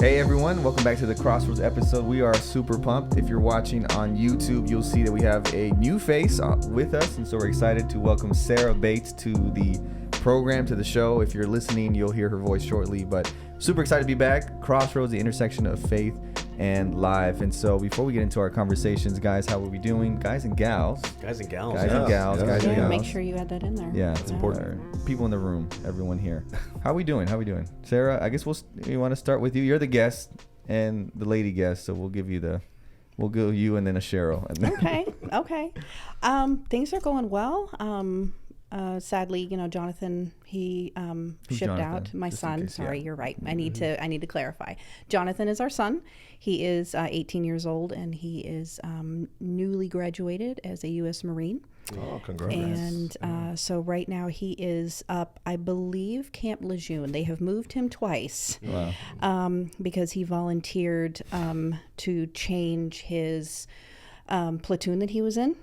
Hey everyone, welcome back to the Crossroads episode. We are super pumped. If you're watching on YouTube, you'll see that we have a new face with us, and so we're excited to welcome Sarah Bates to the program, to the show. If you're listening, you'll hear her voice shortly, but super excited to be back. Crossroads, the intersection of faith and life. And so before we get into our conversations, guys, how are we doing? Guys and gals. Guys and gals. Guys and gals. Guys and gals. Make sure you add that in there. Yeah, it's important. People in the room, everyone here. How we doing? Sarah, I guess we want to start with you. You're the guest and the lady guest, so we'll go you and then a Cheryl. And then Okay. Things are going well. Sadly, Jonathan, he shipped Jonathan? out. My Just in son. case, Sorry, yeah. you're right. I need to clarify. Jonathan is our son. He is 18 years old, and he is newly graduated as a U.S. Marine. Oh, congrats. And so right now he is up, I believe, Camp Lejeune. They have moved him twice. Wow. Because he volunteered to change his platoon that he was in,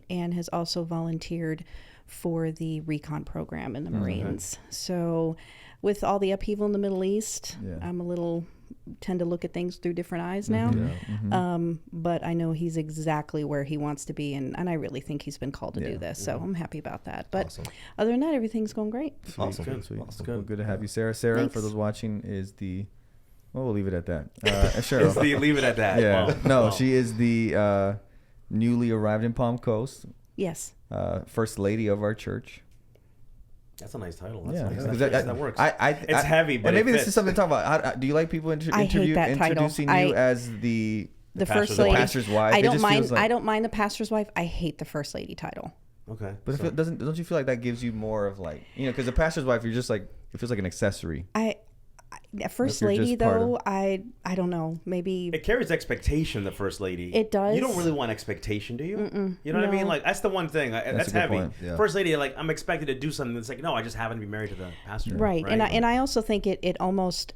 and has also volunteered for the recon program in the Marines. So with all the upheaval in the Middle East, I'm tend to look at things through different eyes now. But I know he's exactly where he wants to be, and I really think he's been called to do this. So I'm happy about that. But other than that, everything's going great. Awesome. Sweet. Awesome. Well, good to have you, Sarah. Sarah, Thanks. for those watching, is we'll leave it at that. Cheryl. Leave it at that. Yeah. Wow. No, Wow. she is the newly arrived in Palm Coast, Yes. first lady of our church. That's a nice title. That's Yeah, nice. 'cause that works. It's heavy, but and maybe it this fits. is something to talk about. Do you like people I hate that title. introducing you as the First pastor's lady. wife. pastor's wife? I It don't just mind. feels like- I don't mind the pastor's wife. I hate the first lady title. Okay. But if it doesn't, don't you feel like that gives you more of like, because the pastor's wife, you're just like, it feels like an accessory. First If you're lady just part though, I don't know. Maybe It carries expectation, the first lady. It does. You don't really want expectation, do you? You know what I mean? No. Like, that's the one thing. That's a good heavy. point. Yeah. First lady, like, I'm expected to do something that's like, no, I just happen to be married to the pastor. right. And I also think it almost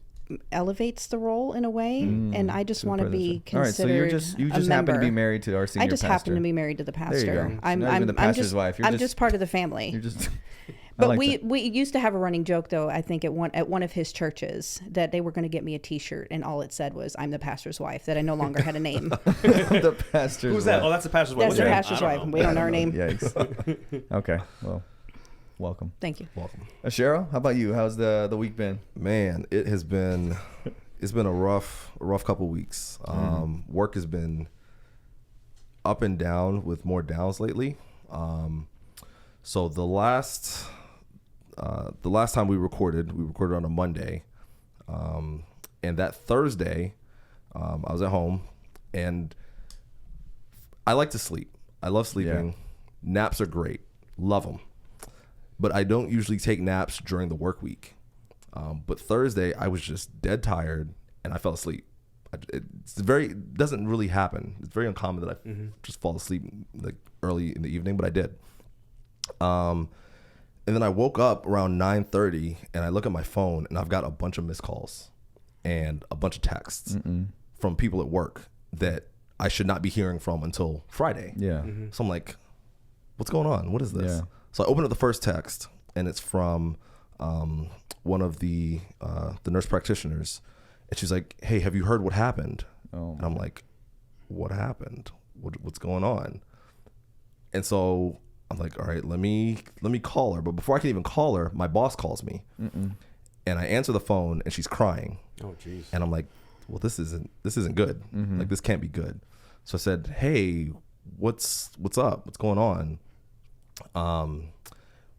elevates the role in a way. And I just want to be All right, so considered you just a happen to member. be married to our senior I just pastor. happen to be married to the pastor. There you go. So I'm not even the pastor's just, wife. You're I'm just part of the family. You're just. I But like that. we used to have a running joke though. I think at one of his churches that they were going to get me a T-shirt, and all it said was "I'm the pastor's wife." That I no longer had a name. The pastor's Who's that? wife. Oh, that's the pastor's wife. That's What's the her name? pastor's I wife. don't know. We don't know her name. Yikes. Okay. Well, welcome. Thank you. Welcome. Cheryl, how about you? How's the week been? Man, it's been a rough couple weeks. Work has been up and down with more downs lately. So the last time we recorded on a Monday, and that Thursday, I was at home, and I like to sleep. I love sleeping. Yeah. Naps are great. Love them. But I don't usually take naps during the work week. But Thursday, I was just dead tired, and I fell asleep. It doesn't really happen. It's very uncommon that I just fall asleep like early in the evening, but I did. And then I woke up around 9:30, and I look at my phone, and I've got a bunch of missed calls and a bunch of texts from people at work that I should not be hearing from until Friday. Yeah. So I'm like, what's going on? What is this? Yeah. So I open up the first text, and it's from one of the nurse practitioners, and she's like, "Hey, have you heard what happened?" Oh, And I'm like, "What happened? What's going on?" And so I'm like, "All right, let me call her." But before I can even call her, my boss calls me, and I answer the phone, and she's crying, Oh, jeez. and I'm like, "Well, this isn't good. Like, this can't be good." So I said, "Hey, what's up? What's going on?"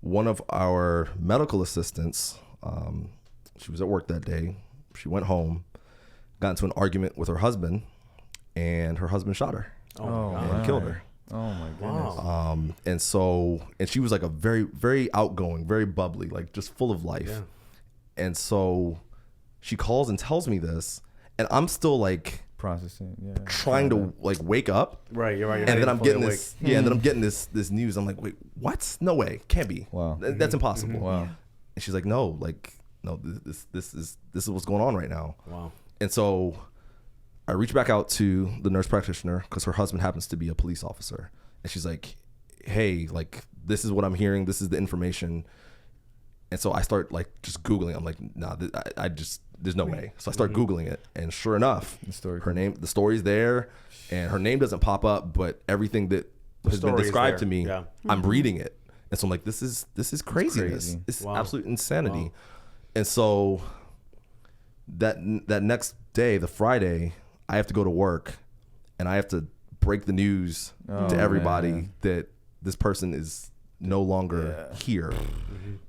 One of our medical assistants, she was at work that day. She went home, got into an argument with her husband, and her husband shot her and killed her. Oh my goodness. Wow. And she was like a very, very outgoing, very bubbly, like just full of life. Yeah. And so she calls and tells me this, and I'm still like Processing. Yeah. trying to like wake up. Right, you're right. You're And then not I'm fully getting awake. this, and then I'm getting this news. I'm like, wait, what? No way, can't be. Wow. That's impossible. Wow. And she's like, no, this is what's going on right now. Wow. And so I reach back out to the nurse practitioner because her husband happens to be a police officer, and she's like, hey, like this is what I'm hearing. This is the information. And so I start like just Googling. I'm like, nah, there's no way. So I start Googling it, and sure enough, the story's there, and her name doesn't pop up, but everything that has been story is described there. to me, Yeah. I'm reading it. And so I'm like, this is craziness. crazy. It's Wow. absolute insanity. Wow. And so that next day, the Friday, I have to go to work, and I have to break the news to everybody man. that this person is no longer here.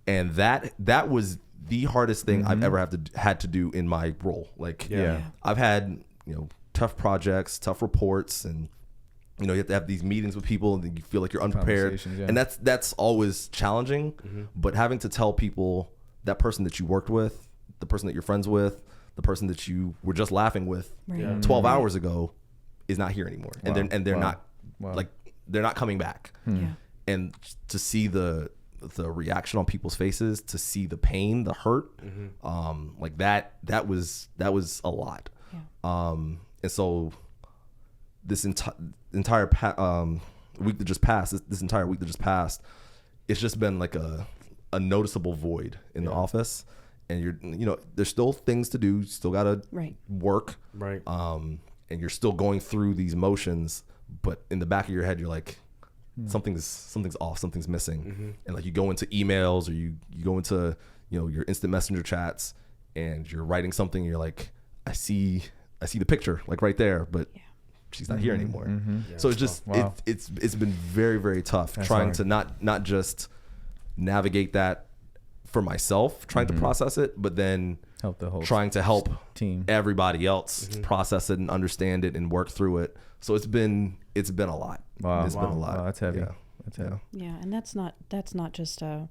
And that was the hardest thing I've ever had to do in my role. Like, Yeah. I've had, tough projects, tough reports, and you have to have these meetings with people, and then you feel like you're unprepared, Conversations, yeah. and that's always challenging. But having to tell people, that person that you worked with, the person that you're friends with, the person that you were just laughing with Right. 12 hours ago is not here anymore, Wow. and they're Wow. not Wow. like they're not coming back. Yeah. And to see the reaction on people's faces, to see the pain, the hurt, like that was a lot. Yeah. And so this entire week that just passed, this entire week that just passed, it's just been like a noticeable void in the office. And there's still things to do, still gotta Right. work, Right. and you're still going through these motions, but in the back of your head you're like, something's off, something's missing. And like you go into emails, or you go into your instant messenger chats, and you're writing something, and you're like, I see the picture like right there, but she's not here anymore. So it's just Wow. it's been very, very tough. That's trying hard. to not just navigate that for myself, trying to process it, but then Help the whole trying to help team. everybody else process it and understand it and work through it. So it's been a lot. Wow. It's been a lot. Wow, that's heavy. Yeah. That's heavy. Yeah, and that's not just an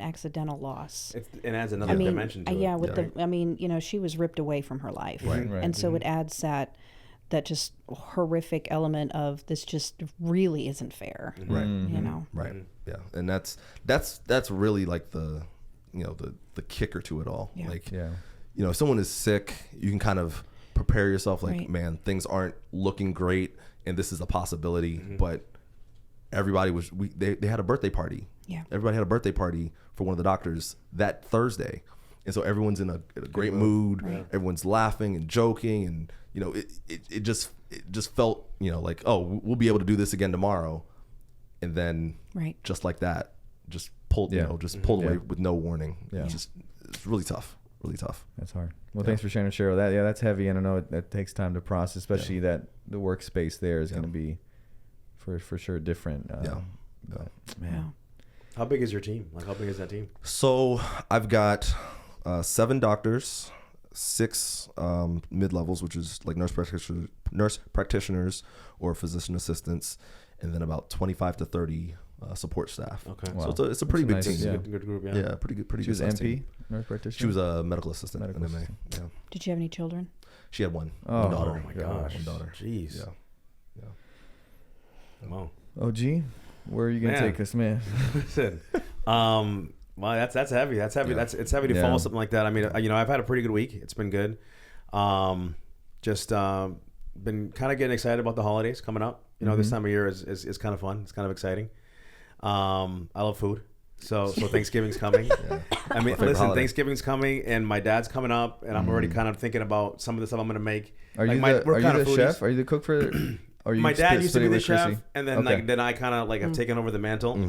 accidental loss. It adds another I mean, dimension to it. yeah, with she was ripped away from her life, Right. Right. and so it adds that just horrific element of this just really isn't fair, Right. you know. Right. Yeah. And that's really like the kicker to it all. Yeah. Like, Yeah. if someone is sick, you can kind of prepare yourself like, Right. man, things aren't looking great, and this is a possibility. But everybody they had a birthday party. Yeah. Everybody had a birthday party for one of the doctors that Thursday. And so everyone's in a great mood. Right. Everyone's laughing and joking, and it just felt like, oh, we'll be able to do this again tomorrow. And then Right. just like that, just pulled pulled away Yeah. with no warning. Yeah. It's really tough. Really tough. That's hard. Well, thanks for sharing, Cheryl. That's heavy, and I know that takes time to process, especially that the workspace there is going to be for sure different. But man, Wow. How big is your team? Like, how big is that team? So I've got 7 doctors, 6 mid-levels, which is like nurse practitioners or physician assistants, and then about 25 to 30 support staff. Okay. Wow. So it's a pretty big That's a nice- team. yeah. Good group, yeah. Yeah, pretty good. she was good MP, team. nurse practitioner. She was a medical assistant. Medical in MA. assistant. Yeah. Did you have any children? She had one Oh, daughter. Oh my gosh. One daughter. Jeez. Yeah. Wow. OG, where are you gonna Man. take us, man? Listen, well, that's heavy. That's heavy. Yeah. It's heavy to Yeah. follow something like that. I mean, I've had a pretty good week. It's been good. Just been kind of getting excited about the holidays coming up. This time of year is kind of fun. It's kind of exciting. I love food. So Thanksgiving's coming. I mean, favorite listen, holiday. Thanksgiving's coming, and my dad's coming up, and I'm already kind of thinking about some of the stuff I'm going to make. Are you Like, we're are kind you of the foodies. chef? Are you the cook for? Are you My dad used to be split it the with chef, Chrissy? and then Okay. then I kind of like have taken over the mantle.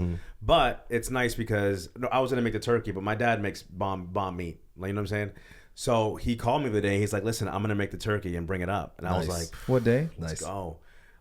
But it's nice because I was gonna make the turkey, but my dad makes bomb meat. Like, you know what I'm saying? So he called me the day. He's like, "Listen, I'm gonna make the turkey and bring it up." And I was Nice. like, What day? "Let's Nice. go."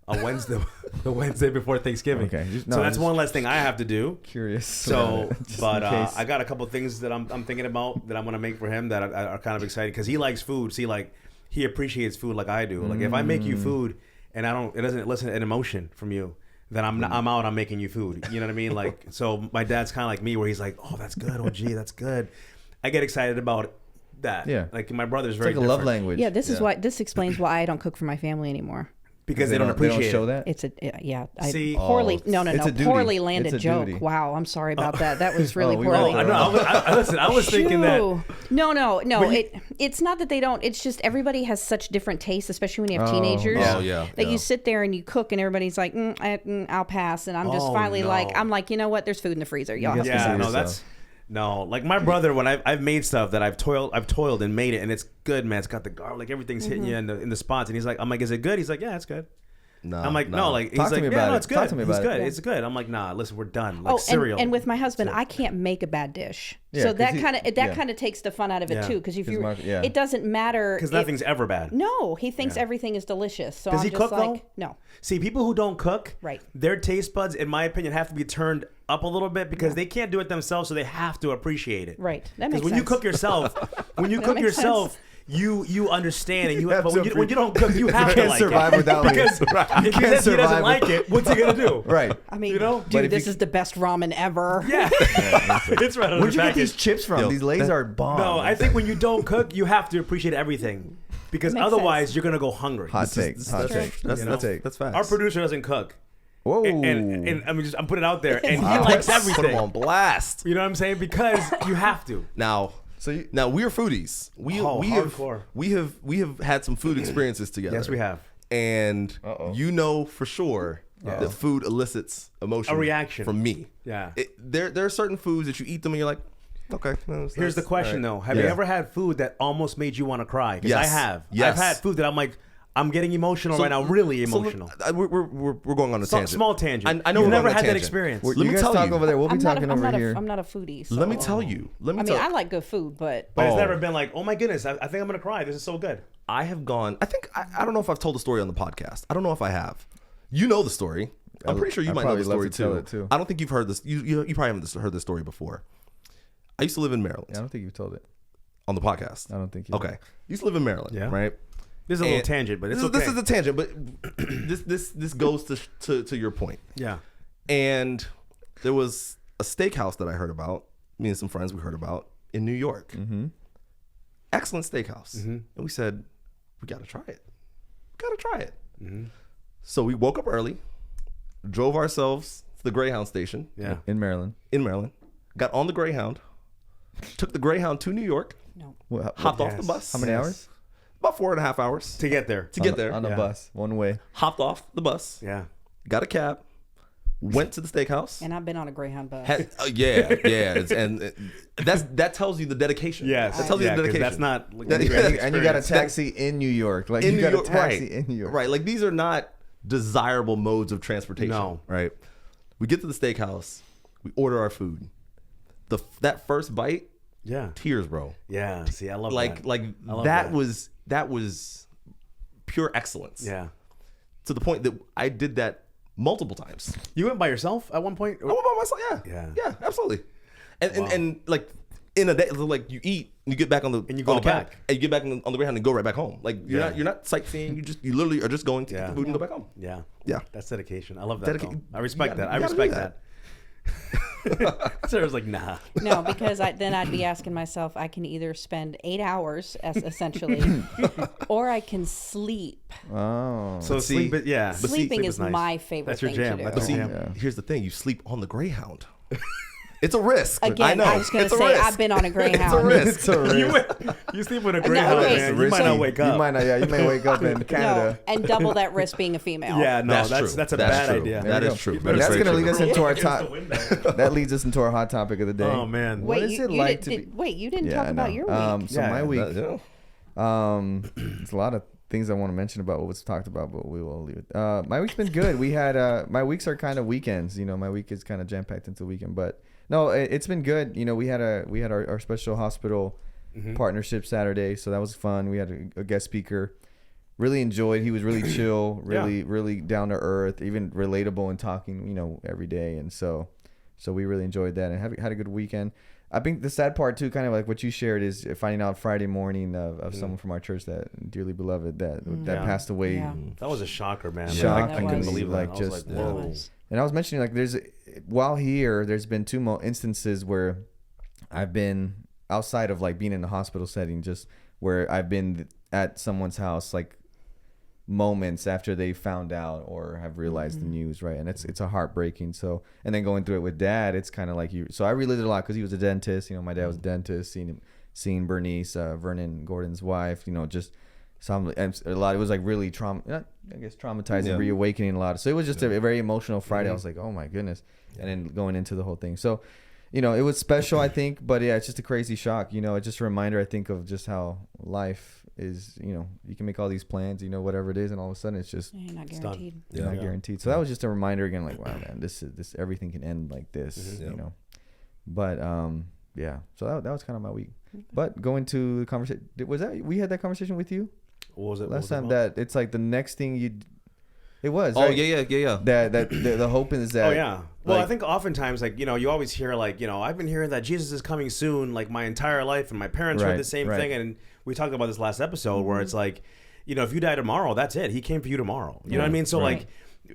A Wednesday, the Wednesday before Thanksgiving. Okay, So that's one less thing I have to do. Curious. So, about it, just but in case. I got a couple things that I'm thinking about that I'm gonna make for him that are kind of exciting because he likes food. See, like he appreciates food like I do. Like if I make you food and it doesn't elicit an emotion from you, then I'm out. I'm making you food. You know what I mean? Like, so my dad's kind of like me, where he's like, "Oh, that's good. Oh, gee, that's good." I get excited about that. Yeah. Like my brother's It's very like a love different language. Yeah, this explains why I don't cook for my family anymore. because they don't appreciate show it. that. It's See- poorly it's a duty. poorly landed It's a joke. duty. Wow, I'm sorry about that. That was really Oh, we poorly. went Listen, I was thinking that. Shoo. No. But you- It's not that they don't. It's just everybody has such different tastes, especially when you have Oh, teenagers. Oh, yeah, That yeah. you sit there and you cook, and everybody's like, I'll pass. And I'm just Oh, finally no. like, I'm like, you know what? There's food in the freezer. Y'all have guess to Yeah, Consider no, yourself. No, like my brother, when I've made stuff that I've toiled and made it, and it's good, man. It's got the garlic, everything's hitting you in the spots, and he's like, I'm like, is it good? He's like, yeah, it's good. No, I'm like, no, like he's Talk to like, me yeah, about no, it. it's good. Talk to me He's about it. good. Yeah. It's good. I'm like, nah, listen, we're done. Like Oh, cereal. and with my husband, I can't make a bad dish. Yeah, So 'cause that he- kind of yeah. takes the fun out of it Yeah. too. Because if 'Cause you, Mark- yeah. it doesn't matter. because if- nothing's ever bad. No, he thinks Yeah. everything is delicious. So Does I'm he just cook, like, though? no. See, people who don't cook, Right. their taste buds, in my opinion, have to be turned up a little bit because they can't do it themselves, so they have to appreciate it. Right. That Because makes when sense. you cook yourself, That makes sense. you understand, and have but to when you don't cook, you have to can't like survive it. without it. because You if can't he says he survive doesn't like it, what's he gonna do? Right. I mean, You know? But dude, if this you- is the best ramen ever. Yeah, it's right on Where'd the you get package. these chips from? Yo, These Lays that- are bomb. No, I think when you don't cook, you have to appreciate everything because That makes otherwise sense. you're gonna go hungry. Hot take. Hot true. take. That's You know? that's facts. Our producer doesn't cook, Whoa. and I'm putting it out there, and he Wow. likes Put them everything. on blast. You know what I'm saying? Because you have to. Now, So you- now we're foodies. We Oh, have hardcore. we have had some food experiences together. Yes, we have. And Uh-oh. you know for sure that food elicits emotion, A reaction. from me. Yeah. There are certain foods that you eat them and you're like, okay. Here's the question though: Have you Yeah. ever had food that almost made you want to cry? Because I Yes. have. Yes. I've had food that I'm like, I'm getting emotional right now, really so emotional. we're going on a tangent. Small tangent. I know You've we're never on a had that tangent. experience. Well, Let you me guys tell talk you. over there. We'll be talking over here. I'm not a foodie. So. Let me tell you. Let me I mean, tell I like good food, but But it's Oh. never been like, oh my goodness, I think I'm gonna cry. This is so good. I have gone. I think I don't know if I've told the story on the podcast. I don't know if I have. You know the story. I'm pretty sure you I'd might know the probably love story to tell too. it, too. I don't think you've heard this. You probably haven't heard this story before. I used to live in Maryland I don't think you've told it. on the podcast. I don't think you. Okay, used to live in Maryland. Yeah. Right. This is a little And tangent, but it's this, okay. this is a tangent, but this goes to your point. Yeah. And there was a steakhouse that I heard about. Me and some friends we heard about in New York. Mm-hmm. Excellent steakhouse. And we said, we got to try it. Got to try it. So we woke up early, drove ourselves to the Greyhound station Yeah. In Maryland. in Maryland, got on the Greyhound, took the Greyhound to New York, no. hopped off Yes. the bus. How many hours? About 4.5 hours To get there. to get there. On a Yeah. bus, one way. Hopped off the bus, Yeah. got a cab, went to the steakhouse. And I've been on a Greyhound bus. Had, yeah. That tells you the dedication. Yes. That tells you Yeah, the 'cause dedication. that's not like, That- And you got a taxi in New York. Like in you New got York, a taxi right? in New York. Right. Like these are not desirable modes of transportation. No. Right. We get to the steakhouse. We order our food. That first bite, Yeah. tears, bro. Yeah. See, I love Like that. like I love that was pure excellence. Yeah. To the point that I did that multiple times. You went by yourself at one point? I went by myself. Yeah. Yeah. Yeah. Absolutely. And Wow. and like in a day, like you eat and you get back on the And you on go the cab, back. and you get back on the Greyhound and go right back home. Like Yeah. you're not sightseeing. You literally are just going to get Yeah. the food and go back home. Yeah. Yeah. That's dedication. I love that. Dedica- though. I respect you that. gotta- I you gotta do respect that. Sarah's like, nah. No, because then I'd be asking myself, I can either spend 8 hours, essentially, or I can sleep. Oh. So see- sleep, yeah. But Sleeping sleep is nice. my favorite That's your thing jam. to do. That's But see, your jam. here's the thing: you sleep on the Greyhound. It's a risk. Again, I know. I was going to It's a say, risk. I've been on a It's a Greyhound. risk. It's a risk. You sleep with a greyhound, okay. man. It's You might not risky. wake You up. might not. Yeah, you may wake up in Canada. No, and double that risk being a female. Yeah, no, That's that's true. that's a That's bad true. idea. That There is you true. go. That is That's very gonna true. lead us into our Here's top. the window. That leads us into our hot topic of the day. Oh man. What Wait, is you it like to didn't, be? wait, you didn't Yeah, talk I about know. your week. So Yeah, my week. Yeah. It's a lot of things I want to mention about what was talked about, but we will leave it. My week's been good. We had my weeks are kind of weekends. You know, my week is kind of jam packed into the weekend, but no, it's been good. You know, we had our special hospital partnership Saturday, so that was fun. We had a guest speaker. Really enjoyed. He was really chill, really down to earth, even relatable and talking. You know, every day, and so we really enjoyed that and had a good weekend. I think the sad part too, kind of like what you shared, is finding out Friday morning of someone from our church, that dearly beloved that Yeah. passed away. Yeah. That was a shocker, man. Shock. I couldn't was. believe that. Like, I was just- like, It whoa. was. And I was mentioning, like, there's been two instances where I've been outside of like being in a hospital setting, just where I've been at someone's house, like moments after they found out or have realized the news, right? And it's a heartbreaking. So, and then going through it with dad, it's kind of like so I relived it a lot because he was a dentist. You know, my dad was a dentist. Seeing Bernice, Vernon Gordon's wife. You know, just some and a lot. It was like really traumatizing, Yeah. reawakening a lot. So it was just a very emotional Friday. I was like, oh my goodness. And then going into the whole thing. So it was special, I think, but yeah, it's just a crazy shock. It's just a reminder, I think, of just how life is. You can make all these plans, whatever it is, and all of a sudden it's just You're not It's guaranteed. you're not guaranteed. So that was just a reminder again, like, wow, man, this everything can end like this, Mhm. But yeah. So that was kind of my week. But going to the conversation, we had that conversation with you What was it? last time? That it's like the next thing it was. Oh right? yeah. That the hope is that. Oh yeah. Well, I like- think oftentimes, like, you always hear, like, I've been hearing that Jesus is coming soon, like, my entire life, and my parents heard Right, the same right. thing, and we talked about this last episode where it's like, if you die tomorrow, that's it. He came for you tomorrow. You know what I mean? So Right. like,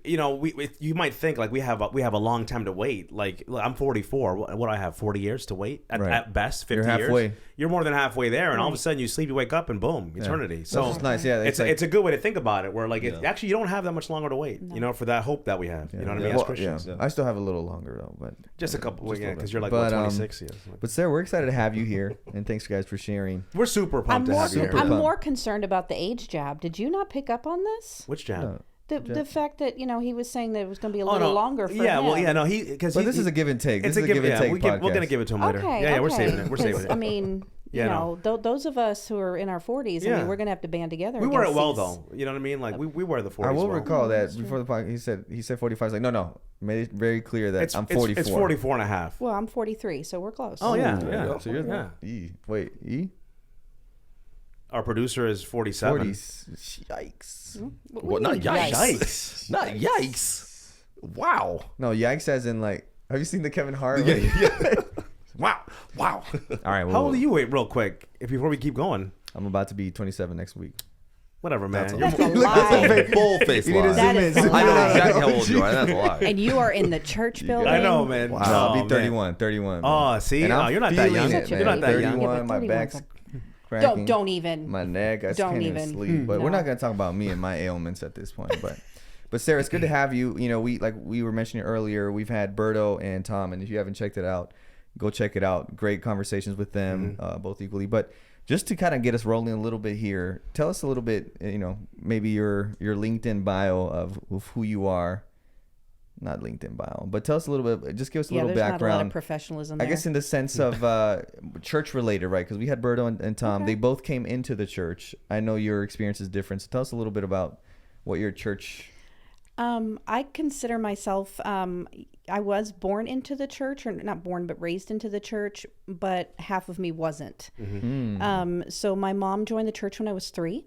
you might think like we have a long time to wait. Like, I'm 44. What do I have? 40 years to wait at, Right. at best. 50 You're halfway. years. You're more than halfway there, and all of a sudden you sleep, you wake up, and boom, eternity. So That's just nice. Yeah, it's like, a good way to think about it. Where like Yeah. actually you don't have that much longer to wait. For that hope that we have. You know what I mean? As Well, Christians. I still have a little longer though, but Just a couple, just a little because bit. you're like But, 26 years. But Sarah, we're excited to have you here, and thanks guys for sharing. We're super pumped to have you here. Super I'm pumped. more concerned about the age jab. Did you not pick up on this? Which jab? The fact that he was saying that it was going to be a Oh, little no. longer for yeah, him. well, yeah, no, because But this is a give and take. This is a give and take We're podcast. gonna give it to him later. Okay, Yeah, we're okay. saving it. We're saving 'Cause, it. I mean, Yeah, those of us who are in our 40s, I Yeah. mean, we're going to have to band together. We wear it against well these- though. You know what I mean? Like we wear the 40s. I will well. recall that before the podcast, he said 45. He's like, no, made it very clear that I'm 44. It's 44 and a half. Well, I'm 43, so we're close. Oh yeah, There you yeah. go. So you're yeah. E. Wait, E? Our producer is 47. 40. Yikes. What Well, do you not mean, yikes. Not yikes. Wow. No, yikes as in like, have you seen the Kevin Hart? Wow. Wow. All right. Well, How old are you? Wait, real quick, before we keep going. I'm about to be 27 next week. Whatever, man. That's You're That's a more- lie. Bull face You need to lie. That zoom is in. a zoom I know lie. exactly how old you are. That's a lie. And you are in the church building. I know, man. No, Oh, I'll be man. 31. 31. Oh, see? And Oh, I'm you're not that feeling young. it, You're man. not that young. 31. Yeah, but My 31's back's a- cracking. Don't even. My neck. I just Don't can't even even. sleep. But we're No. not gonna talk about me and my ailments at this point. But Sarah, it's good to have you. We were mentioning earlier, we've had Berto and Tom, and if you haven't checked it out, go check it out. Great conversations with them, both equally. But just to kind of get us rolling a little bit here, tell us a little bit, maybe your LinkedIn bio of who you are. Not LinkedIn bio, but tell us a little bit. Just give us a little there's not a lot of background. professionalism I there. guess in the sense of church related, right? Because we had Berto and Tom. Okay. They both came into the church. I know your experience is different. So tell us a little bit about what your church. I consider myself, I was born into the church, or not born, but raised into the church, but half of me wasn't. So my mom joined the church when I was 3.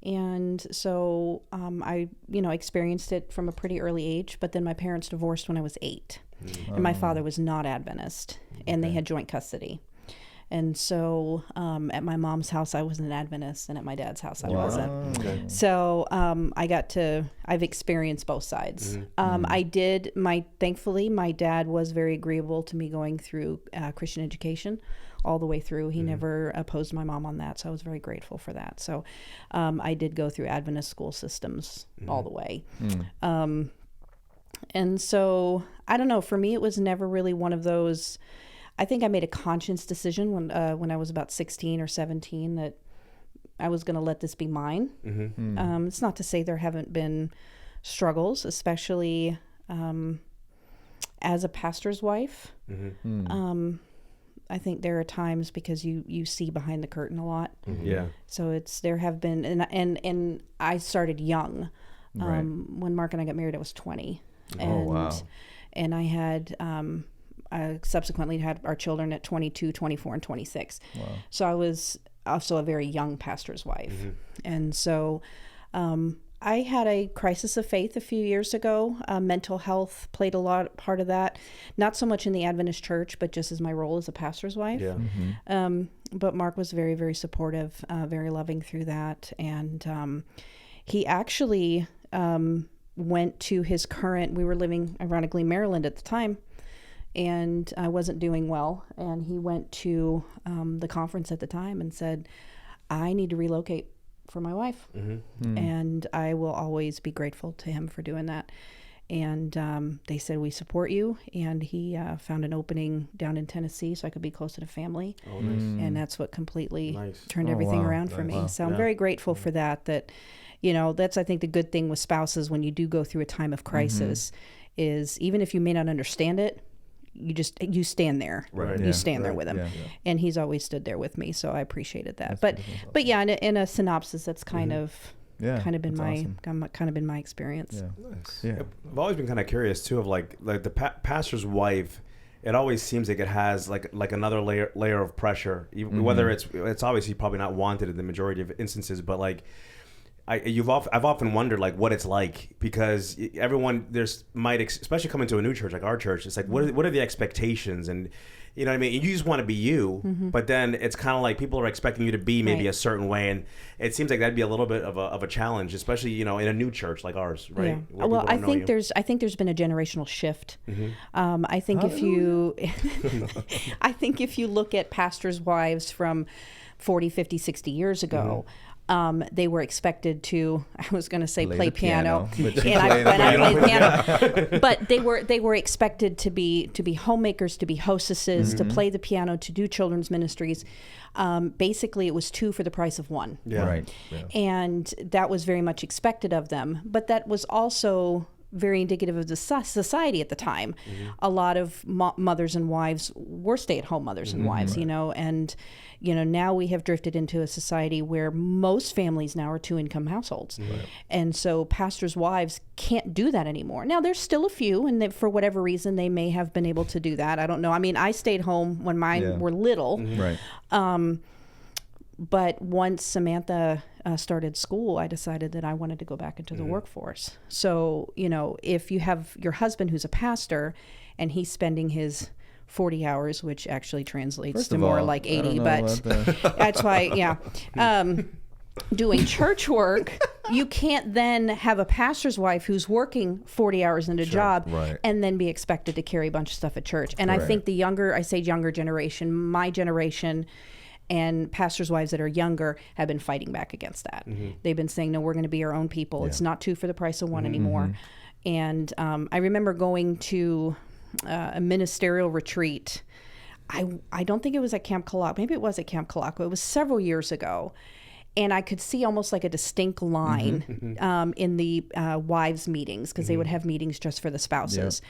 And so I, experienced it from a pretty early age, but then my parents divorced when I was 8. And my father was not Adventist, and they had joint custody. And so at my mom's house, I was an Adventist, and at my dad's house, I wasn't. So I've experienced both sides. Thankfully, my dad was very agreeable to me going through Christian education all the way through. He never opposed my mom on that. So I was very grateful for that. So I did go through Adventist school systems all the way. And so, I don't know, for me, it was never really one of those. I think I made a conscious decision when I was about 16 or 17 that I was going to let this be mine. It's not to say there haven't been struggles, especially as a pastor's wife. I think there are times because you see behind the curtain a lot. Yeah. So there have been, and I started young. Right. When Mark and I got married, I was 20. Oh, wow. And I had, I subsequently had our children at 22, 24, and 26. Wow. So I was also a very young pastor's wife. And so I had a crisis of faith a few years ago. Mental health played a part of that. Not so much in the Adventist church, but just as my role as a pastor's wife. Yeah. But Mark was very, very supportive, very loving through that. And he actually went to his current, we were living, ironically, in Maryland at the time, and I wasn't doing well. And he went to the conference at the time and said, I need to relocate for my wife. And I will always be grateful to him for doing that. And they said, we support you. And he found an opening down in Tennessee so I could be closer to family. Oh, nice. And that's what completely Nice. turned Oh, everything wow. around for me. Wow. So I'm Yeah. very grateful for that, that's, I think, the good thing with spouses when you do go through a time of crisis is even if you may not understand it, you stand there. Right. You Yeah. stand there Right. with him. Yeah. And he's always stood there with me. So I appreciated that. But yeah, in a synopsis, that's kind of been my experience. Yeah. Nice. Yeah. I've always been kind of curious too of like the pastor's wife. It always seems like it has like another layer of pressure, even, whether it's obviously probably not wanted in the majority of instances, but like I've often wondered like what it's like, because everyone especially coming to a new church like our church, it's like what are the expectations, and you know what I mean, you just want to be you, but then it's kind of like people are expecting you to be maybe a certain way, and it seems like that'd be a little bit of a challenge, especially, you know, in a new church like ours, right? Yeah. Well, I think there's been a generational shift. I think if you look at pastors' wives from 40, 50, 60 years ago, they were expected to, I was going to say play piano, but they were expected to be homemakers, to be hostesses, to play the piano, to do children's ministries. Basically, it was 2 for the price of 1. Yeah. Right. Yeah. And that was very much expected of them. But that was also very indicative of the society at the time. A lot of mothers and wives were stay-at-home mothers and wives, you know, and, you know, now we have drifted into a society where most families now are 2-income households. And so pastors' wives can't do that anymore. Now, there's still a few, and for whatever reason, they may have been able to do that. I don't know. I mean, I stayed home when mine were little. Right. But once Samantha started school, I decided that I wanted to go back into the workforce. So, you know, if you have your husband who's a pastor and he's spending his 40 hours, which actually translates to more like 80, but that's why, doing church work, you can't then have a pastor's wife who's working 40 hours in a job and then be expected to carry a bunch of stuff at church. And I think younger generation, my generation, and pastors' wives that are younger have been fighting back against that. They've been saying, no, we're going to be our own people. It's not 2 for the price of 1 anymore. And I remember going to a ministerial retreat. I don't think it was at Camp Calaco. Maybe it was at Camp Calaco. It was several years ago. And I could see almost like a distinct line in the wives' meetings, because they would have meetings just for the spouses.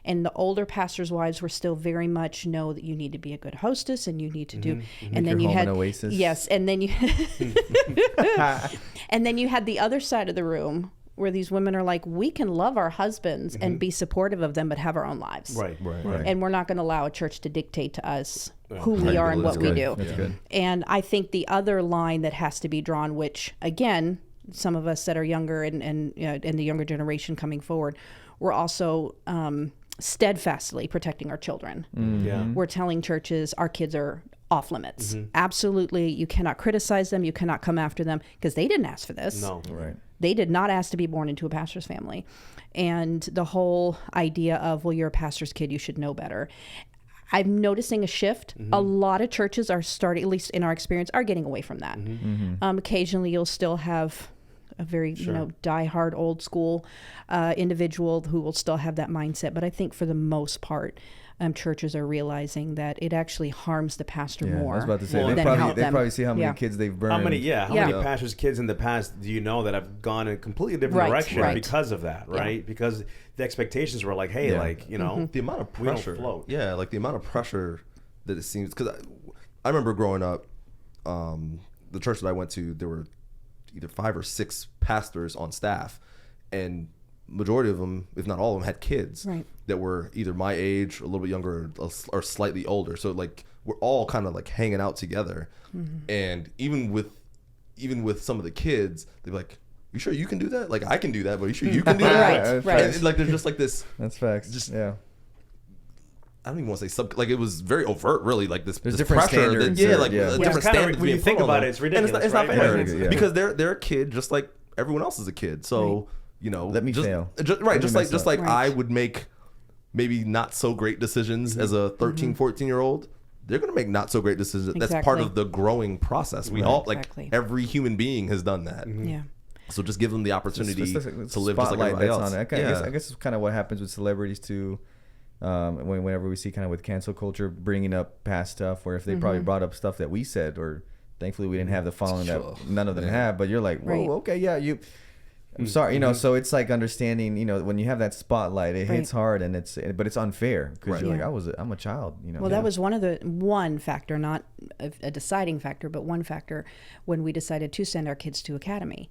And the older pastors' wives were still very much know that you need to be a good hostess and you need to do. And then you had oasis. Yes, and then you and then you had the other side of the room where these women are like, we can love our husbands and be supportive of them, but have our own lives. Right. And we're not going to allow a church to dictate to us who we are and what we do. That's good. And I think the other line that has to be drawn, which again, some of us that are younger and the younger generation coming forward, we're also steadfastly protecting our children. We're telling churches our kids are off limits. Absolutely, you cannot criticize them. You cannot come after them because they didn't ask for this. No. Right. They did not ask to be born into a pastor's family. And the whole idea of, well, you're a pastor's kid, you should know better. I'm noticing a shift. A lot of churches are starting, at least in our experience, are getting away from that. Occasionally, you'll still have a very, diehard old school individual who will still have that mindset. But I think for the most part, churches are realizing that it actually harms the pastor more. I was about to say, Well, they than help probably them. see how many kids they've burned. How many pastors' kids in the past do you know that have gone in a completely different direction because of that, right? Because the expectations were like, hey, like, you know, the amount of we don't pressure. float. Yeah, like the amount of pressure that it seems. Because I remember growing up, the church that I went to, there were either 5 or 6 pastors on staff, and majority of them, if not all of them, had kids that were either my age, a little bit younger, or slightly older. So like we're all kind of like hanging out together, and even with some of the kids, they're like, "You sure you can do that? Like I can do that, but you sure you can do that?" Right. And, like there's just like this. That's facts. I don't even want to say like it was very overt, really. Like this different pressure. standards. Different standards. When you think about it, it's ridiculous. And it's not fair Yeah. because they're a kid just like everyone else is a kid. So you know, Let me fail. Just like I would make maybe not so great decisions as a 13, 14-year-old. They're going to make not so great decisions. That's part of the growing process. We all every human being has done that. Yeah. So just give them the opportunity to live just like Spotlight everybody that's else. on it. I guess it's kind of what happens with celebrities too. Whenever we see kind of with cancel culture bringing up past stuff, where if they probably brought up stuff that we said, or thankfully we didn't have the following that none of them have, but you're like, whoa, okay, yeah, you. I'm sorry, so it's like understanding, when you have that spotlight, it hits hard, and but it's unfair because you're like, I'm a child, Well, that was one factor, not a deciding factor, but one factor when we decided to send our kids to academy,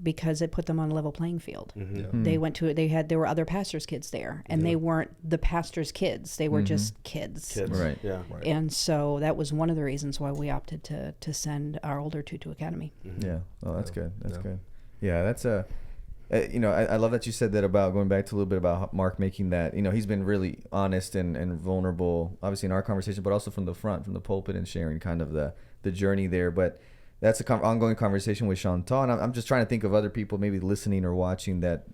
because it put them on a level playing field. They went to it. There were other pastors' kids there, and they weren't the pastor's kids. They were just kids. Right. Yeah. Right. And so that was one of the reasons why we opted to send our older two to academy. Yeah. Oh, that's good. That's good. Yeah, that's I love that you said that about going back to a little bit about Mark making that, he's been really honest and vulnerable, obviously in our conversation, but also from the front, from the pulpit, and sharing kind of the journey there. But that's an ongoing conversation with Chantal, and I'm just trying to think of other people maybe listening or watching that,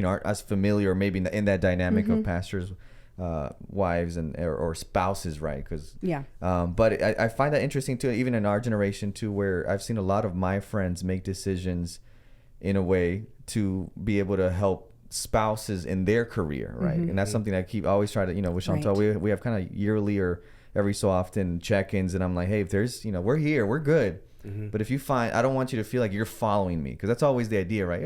aren't as familiar, or maybe in that dynamic of pastors' wives or spouses, right? Because but I find that interesting too, even in our generation too, where I've seen a lot of my friends make decisions in a way to be able to help spouses in their career, right? And that's something I always try to, with Chantal, we have kind of yearly or every so often check-ins, and I'm like, hey, if there's, we're here, we're good. But if you find, I don't want you to feel like you're following me, because that's always the idea, right?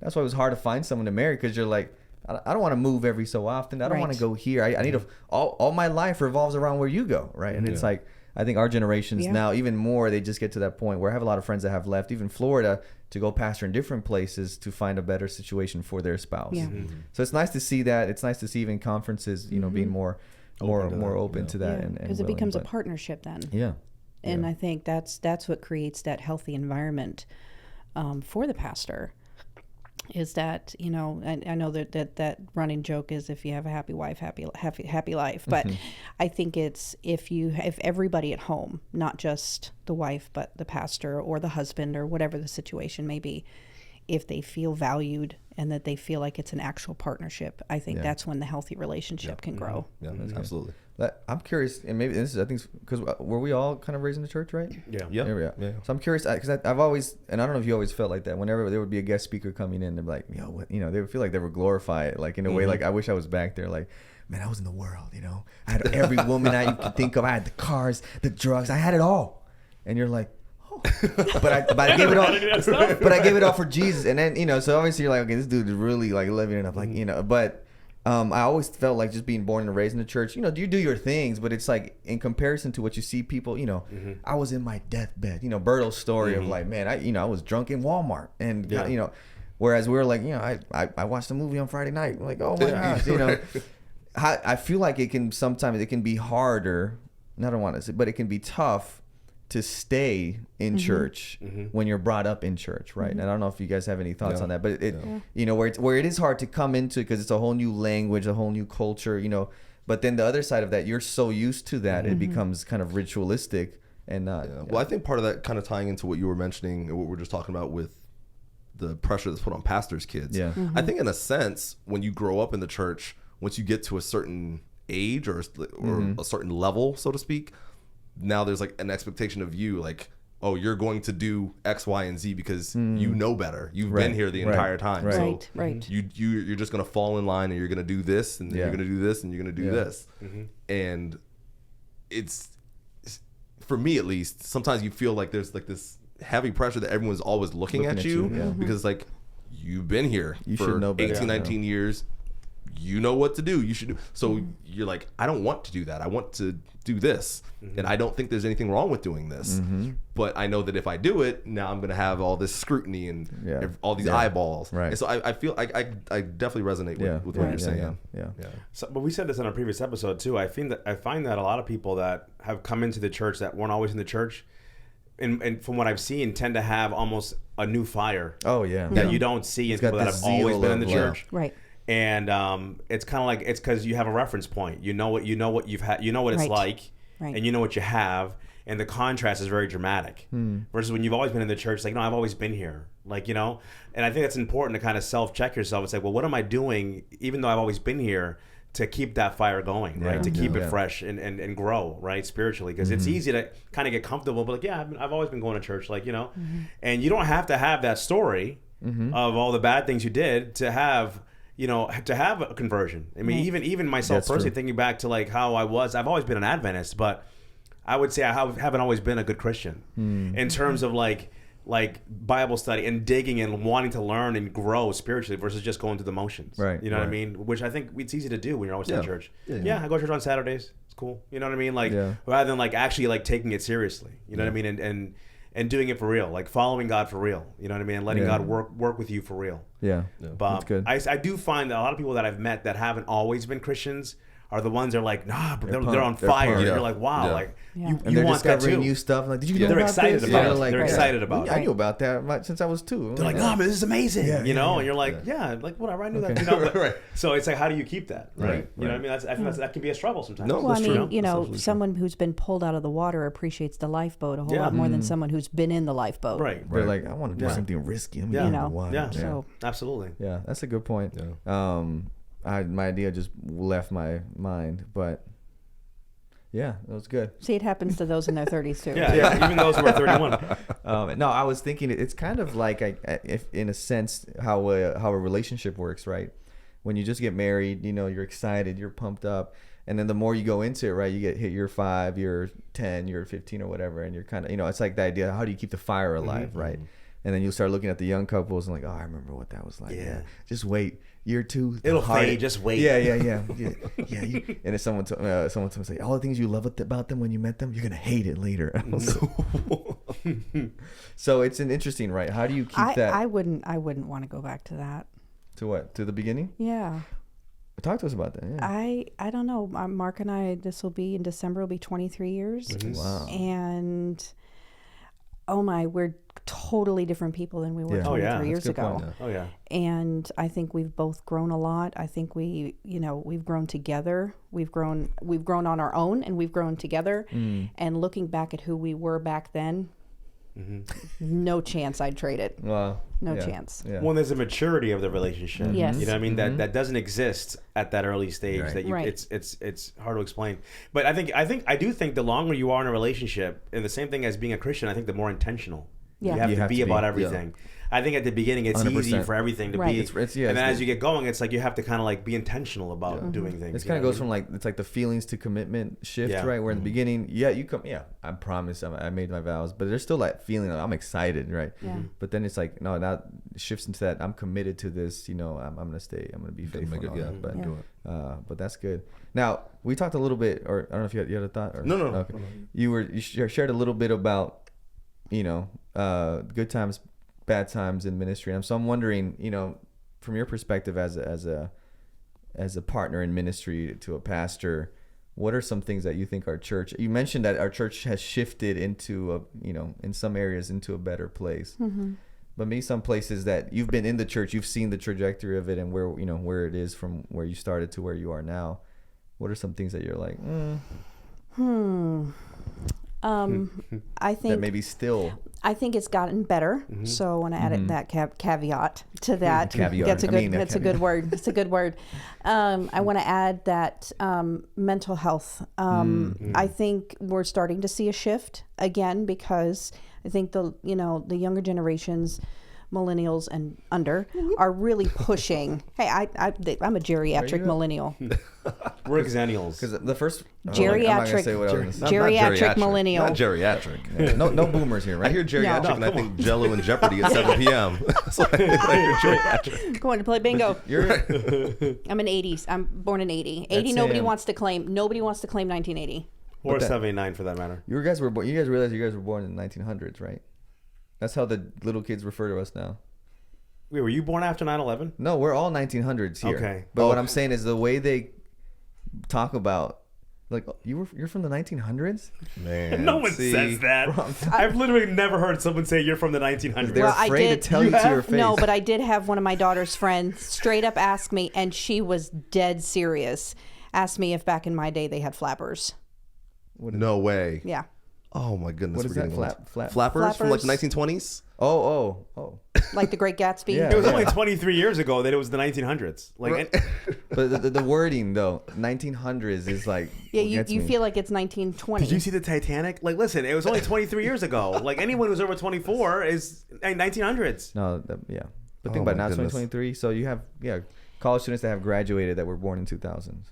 That's why it was hard to find someone to marry, because you're like, I don't want to move every so often. I don't want to go here. I need to, all my life revolves around where you go, right? And it's like, I think our generations now, even more, they just get to that point where I have a lot of friends that have left, even Florida, to go pastor in different places to find a better situation for their spouse. Yeah. So it's nice to see that. It's nice to see even conferences, being more open to that. Because it becomes a partnership then. Yeah. And I think that's what creates that healthy environment for the pastor. Is that, I know that running joke is, if you have a happy wife, happy life. But I think it's if everybody at home, not just the wife, but the pastor or the husband or whatever the situation may be, if they feel valued and that they feel like it's an actual partnership, I think that's when the healthy relationship can grow. Yeah, absolutely. I'm curious, and maybe this is, I think, because were we all kind of raised in the church, right? Yeah. Yeah. There we are. Yeah. So I'm curious, because I've always, and I don't know if you always felt like that, whenever there would be a guest speaker coming in, they'd be like, they would feel like they would glorify it, like in a way, like I wish I was back there, like, man, I was in the world, I had every woman I could think of, I had the cars, the drugs, I had it all, and you're like, oh, but I gave it all, but I gave it all for Jesus, and then so obviously you're like, okay, this dude is really like living it up, like but. I always felt like just being born and raised in the church, you do your things, but it's like in comparison to what you see people, I was in my deathbed, Berto's story of like, man, I was drunk in Walmart, and whereas we were like, I watched a movie on Friday night, like, oh my gosh, I feel like sometimes it can be harder, I don't want to say, but it can be tough to stay in church when you're brought up in church, right? And I don't know if you guys have any thoughts on that, but where it is hard to come into, because it's a whole new language, a whole new culture, but then the other side of that, you're so used to that, it becomes kind of ritualistic and not. Yeah. Well, I think part of that, kind of tying into what you were mentioning and what we're just talking about with the pressure that's put on pastors' kids. Yeah. I think in a sense, when you grow up in the church, once you get to a certain age or a certain level, so to speak, now there's like an expectation of you, like, oh, you're going to do X, Y, and Z because you know better. You've been here the entire time. So you're just going to fall in line, and you're going to do this, and you're going to do this, and you're going to do this. And it's, for me at least, sometimes you feel like there's like this heavy pressure that everyone's always looking at you because like, you've been here for 18, 19 years. You know what to do. You should do. So you're like, I don't want to do that. I want to do this. And I don't think there's anything wrong with doing this. But I know that if I do it, now I'm going to have all this scrutiny and all these eyeballs. Right. And so I feel I definitely resonate with what you're saying. Yeah. So, but we said this in our previous episode too. I find that a lot of people that have come into the church that weren't always in the church, and from what I've seen, tend to have almost a new fire. Oh yeah. That you don't see in people that have always been in the church. Right. And it's kind of like, it's because you have a reference point. You know what you've had. You know what it's like, and you know what you have. And the contrast is very dramatic. Versus when you've always been in the church, like, no, I've always been here. Like, And I think that's important to kind of self-check yourself. It's like, well, what am I doing, even though I've always been here, to keep that fire going, right? To keep it fresh and grow, right, spiritually. Because it's easy to kind of get comfortable, but like, I've always been going to church, like, And you don't have to have that story of all the bad things you did to have to have a conversion. I mean, even myself personally, thinking back to like how I've always been an Adventist, but I would say I haven't always been a good Christian in terms of like like Bible study and digging and wanting to learn and grow spiritually versus just going through the motions. Right, You know what I right. mean? Which I think it's easy to do when you're always Yeah. at church. Yeah, Yeah, yeah. I go to church on Saturdays. It's cool. You know what I mean? Like Yeah. rather than like actually like taking it seriously. You know what I mean? And doing it for real, like following God for real. You know what I mean? And letting Yeah. God work with you for real. Yeah. But That's good. I do find that a lot of people that I've met that haven't always been Christians are the ones that are like, nah, but they're on pumped. They're fire. pumped. And Yeah. you're like, wow, Yeah. like Yeah. you, And you they're want that discovering too. new stuff. Like, did you know They're about excited this? about Yeah, it. like, They're yeah. excited about I it. knew about that since I was 2. They're like, no, man, this is amazing. Yeah, you know, yeah, and you're like, yeah, like whatever, I knew that. You know, but- Right. So it's like, how do you keep that? Right. Right, You know what I right. mean? I think that can be a struggle sometimes. No, Well, I that's mean, true. you That's know, absolutely true. someone who's been pulled out of the water appreciates the lifeboat a whole Yeah. lot more than someone who's been in the lifeboat. Right. They're Right. like, I want to do Yeah. something risky. Let me Yeah. get in You the know, water. Yeah. So Absolutely. Yeah, that's a good point. Yeah. My idea just left my mind, but yeah, it was good. see, it happens to those in their 30s too. Yeah. Even those who are 31. No, I was thinking it's kind of like, if in a sense, how a relationship works, right? When you just get married, you know, you're excited, you're pumped up, and then the more you go into it, right, you get hit year 5, year 10, year 15, or whatever, and you're kind of, you know, it's like the idea, how do you keep the fire alive, right? And then you start looking at the young couples and like, oh, I remember what that was like. Yeah. Just wait. Year 2, the It'll heart- fade, just wait. Yeah. And then someone told me, say, all the things you love about them when you met them, you're gonna hate it later. I was like- so it's an interesting, right? How do you keep that I wouldn't want to go back to that. to what? To the beginning? Yeah. Talk to us about that. Yeah. I don't know. Mark and I, this will be in December, will be 23 years. Wow. And oh my, we're totally different people than we were Yeah. 23 Oh, yeah. years That's a good ago. point, Oh, yeah. And I think we've both grown a lot. I think we've grown together. We've grown on our own, and we've grown together. And looking back at who we were back then, no chance I'd trade it. Wow. No Yeah. chance. Yeah. When there's a maturity of the relationship, Yes. you know what I mean, that doesn't exist at that early stage. Right. That you, Right. it's hard to explain. But I do think the longer you are in a relationship, and the same thing as being a Christian, I think the more intentional Yeah. you have to be about yeah. everything. I think at the beginning it's 100%. easy for everything to Right. be, It's- yeah, and then it's- as you get going, it's like you have to kind of like be intentional about doing things. This you kind of know goes what from like, it's like the feelings to commitment shift, Yeah. right? Where in the beginning, I promise I made my vows, but there's still that feeling of I'm excited, right? Yeah. But then it's like, no, now it shifts into that I'm committed to this, you know, I'm going to stay, I'm going to be faithful. make it, and all yeah, that, but, Yeah. do it. but that's good. Now, we talked a little bit, or I don't know if you had a thought. Or, No. Okay. You shared a little bit about, you know, good times, bad times in ministry. And so I'm wondering, you know, from your perspective as a partner in ministry to a pastor, what are some things that you think our church, you mentioned that our church has shifted into in some areas into a better place. But maybe some places that you've been in the church, you've seen the trajectory of it and where it is from where you started to where you are now. What are some things that you're like, I think that maybe still I think it's gotten better. So I want to add that caveat to that. Caveat. That's a I good. mean, That's a good word. It's a good word. I want to add that mental health. I think we're starting to see a shift again because I think the younger generations, millennials and under, are really pushing. Hey, I'm a geriatric millennial. We're exennials. because the first I'm not Geriatric- gonna say what I was gonna say. Geriatric millennial. Not geriatric. No boomers here, I right? hear geriatric No. and I think Jello and Jeopardy at 7 p.m. It's like, geriatric. Going to play bingo. You're I'm an 80s. I'm born in 80. 80. That's Nobody him. wants to claim. Nobody wants to claim 1980. Or that- 79 for that matter. You guys realize you guys were born in the 1900s, right? That's how the little kids refer to us now. Wait, were you born after 9/11? No, we're all 1900s here. Okay. But what I'm saying is the way they talk about, like, you're from the 1900s. Man, No one see, says that. I've literally never heard someone say you're from the 1900s. They're afraid to tell you to your face. No, but I did have one of my daughter's friends straight up ask me, and she was dead serious. Asked me if back in my day they had flappers. No way. Yeah. Oh my goodness. What is we're that? getting old. Flappers? Flappers from like the Flappers. 1920s? Oh. Like the Great Gatsby. Yeah. It was only 23 years ago that it was the 1900s. Like, But the wording though, 1900s is like. Yeah, what you gets me. feel like it's 1920. did you see the Titanic? Like, listen, it was only 23 years ago. Like, anyone who's over 24 is 1900s. No, yeah. But think Oh about it, my now it's goodness. 2023, so you have college students that have graduated that were born in 2000s,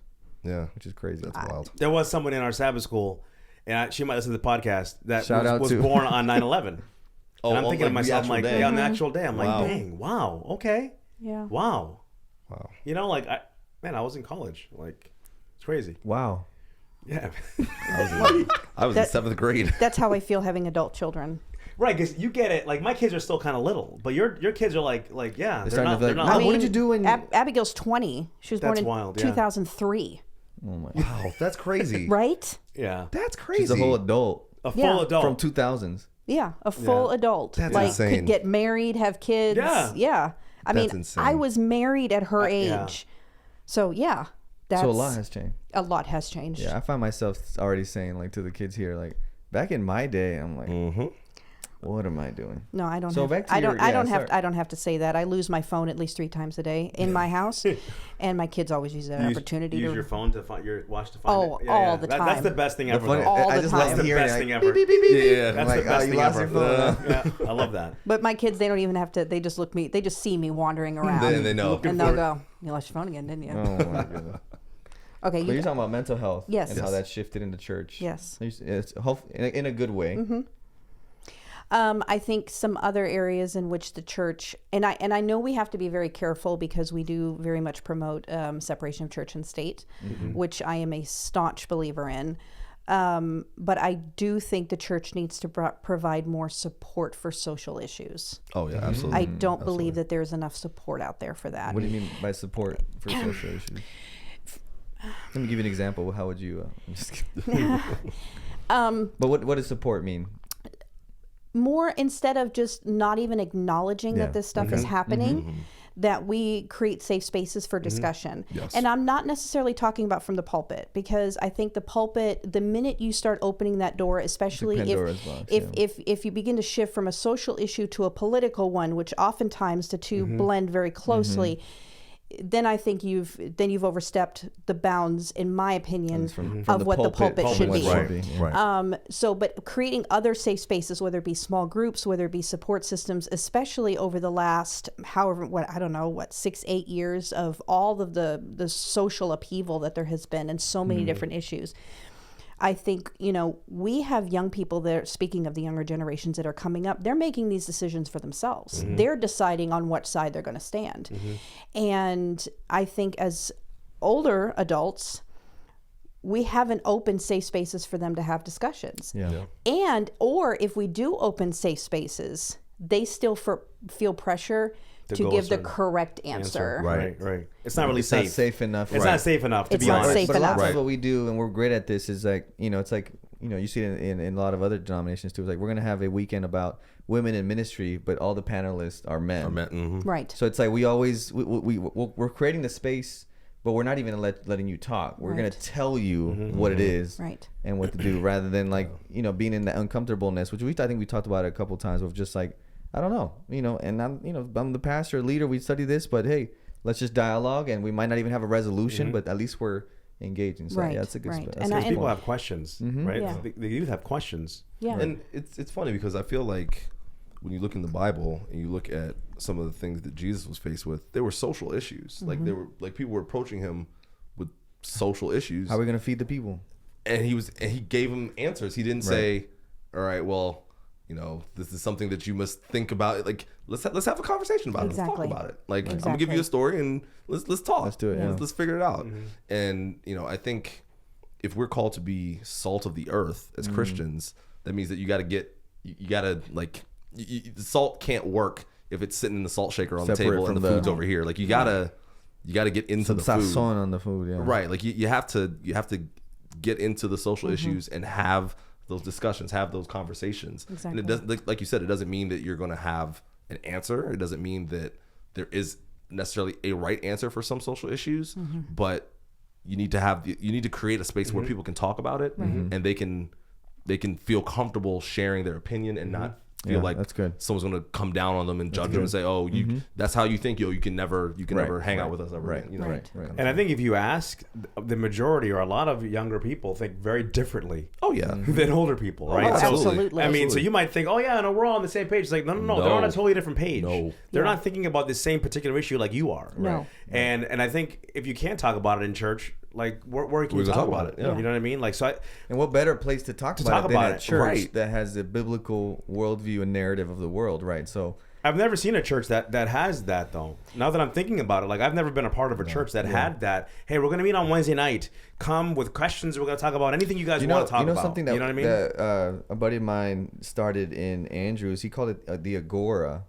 Yeah. which is crazy. That's wild. There was someone in our Sabbath school, and she might listen to the podcast, that Shout out was to- born on 9/11. Oh, and I'm on, thinking to like, the myself, I'm actual like, day? yeah, on the actual day, I'm Wow. like, dang, wow, okay, Yeah. wow. Wow. You know, like, I was in college. Like, it's crazy. Wow. Yeah. I was in That- 7th grade. That's how I feel having adult children. Right, because you get it. Like, my kids are still kind of little, but your kids are like, yeah, they're starting not. to be They're like, not. Mom, what did you do when? Abigail's 20. She was born That's in wild, yeah. 2003. Oh my. Wow, that's crazy. Right? Yeah. That's crazy. She's a whole adult A full Yeah. adult. from 2000s. Yeah, a full adult. That's like insane. could get married, have kids. Yeah. Yeah. I mean, That's insane. I was married at her age. yeah. So yeah. That's So a lot has changed. a lot has changed. Yeah, I find myself already saying like to the kids here, like back in my day, I'm like, Mm-hmm. what am I doing? No, I don't. So have, back to I your- don't. I yeah, don't have. sorry. I don't have to say that. I lose my phone at least 3 times a day in my house, and my kids always use that opportunity use to. your phone to find your watch to find Oh, it. all the That's time. the best thing ever. funny- though. all I the just time. love That's the hearing best like, thing beep, ever. beep, beep, beep. Yeah. That's Like, the best oh, you thing lost ever. your phone. Yeah, I love that. But my kids, they don't even have to. They just look me. They just see me wandering around. Then they know. and they'll go, "You lost your phone again, didn't you?" Oh my god. Okay. But you're talking about mental health. Yes. And how Yes. that shifted in the church. Yes. It's in a good way. I think some other areas in which the church, and I know we have to be very careful because we do very much promote separation of church and state, which I am a staunch believer in. But I do think the church needs to provide more support for social issues. Oh yeah, absolutely. I don't believe that there's enough support out there for that. What do you mean by support for social issues? Let me give you an example. How would you? I'm just kidding. But what does support mean? More instead of just not even acknowledging Yeah. that this stuff is happening, that we create safe spaces for discussion. Yes. And I'm not necessarily talking about from the pulpit, because I think the pulpit, the minute you start opening that door, especially Pandora's box, if you begin to shift from a social issue to a political one, which oftentimes the two blend very closely, then I think you've overstepped the bounds, in my opinion, From of what the pulpit should be. Right. But creating other safe spaces, whether it be small groups, whether it be support systems, especially over the last, 6-8 years of all of the social upheaval that there has been and so many different issues. I think, we have young people that, speaking of the younger generations that are coming up, they're making these decisions for themselves. They're deciding on what side they're going to stand. And I think as older adults, we haven't opened safe spaces for them to have discussions. Yeah. Or if we do open safe spaces, they still feel pressure to go a give the certain correct answer. Right. It's not really It's safe. not safe enough. It's not safe enough to It's be not honest. safe But a lot of enough. times what we do, and we're great at this, is like, it's like, you see it in a lot of other denominations too. It's like, we're going to have a weekend about women in ministry, but all the panelists are men. Right. So it's like we're creating the space, but we're not even letting you talk. We're going Right. to tell you what it is Right. and what to do, rather than like, being in the uncomfortableness, which I think we talked about it a couple times, of just like, I don't know, and I'm the pastor, leader, we study this, but hey, let's just dialogue, and we might not even have a resolution, but at least we're engaging. So Right, yeah, that's a good right. that's And a I- good People point. have questions, right? Yeah. The youth have questions. Yeah. And it's funny because I feel like when you look in the Bible and you look at some of the things that Jesus was faced with, there were social issues. Like there were people were approaching him with social issues, How are we going to feed the people? and he gave them answers. He didn't say, "All right, well, this is something that you must think about. Like, let's have a conversation about it. Let's Exactly. talk about it. Like, I'm gonna give Exactly. you a story and let's talk. Let's do it, yeah. Let's figure it out." And I think if we're called to be salt of the earth as Christians, that means that you got to the salt can't work if it's sitting in the salt shaker on the Separate table and from the the- food's over here. Like, you gotta get into Some the food. sazon on the food, yeah. Right. Like you have to get into the social issues and have those discussions, have those conversations. And Exactly. it doesn't, like you said, it doesn't mean that you're going to have an answer. It doesn't mean that there is necessarily a right answer for some social issues, but you need to create a space where people can talk about it and they can feel comfortable sharing their opinion and not feel Yeah, like that's good. someone's going to come down on them and judge them and say, "Oh, that's how you think, you can never hang out with us ever again." Right. And I think if you ask, the majority or a lot of younger people think very differently Oh yeah. than older people, right? Oh, So, absolutely. I mean, so you might think, oh yeah, no, we're all on the same page. It's like, no, they're on a totally different page. No. They're Yeah. not thinking about the same particular issue like you are. No. And I think if you can't talk about it in church, like where can We you can talk talk about about it? it, yeah. You know what I mean? Like, so And what better place to talk about it than about a it, church right. that has the biblical worldview and narrative of the world, right? So I've never seen a church that has that though. Now that I'm thinking about it, like I've never been a part of a church that had that. Hey, we're gonna meet on Wednesday night. Come with questions. We're gonna talk about anything you guys want to talk about. Something that, you know what I mean? that a buddy of mine started in Andrews. He called it the Agora,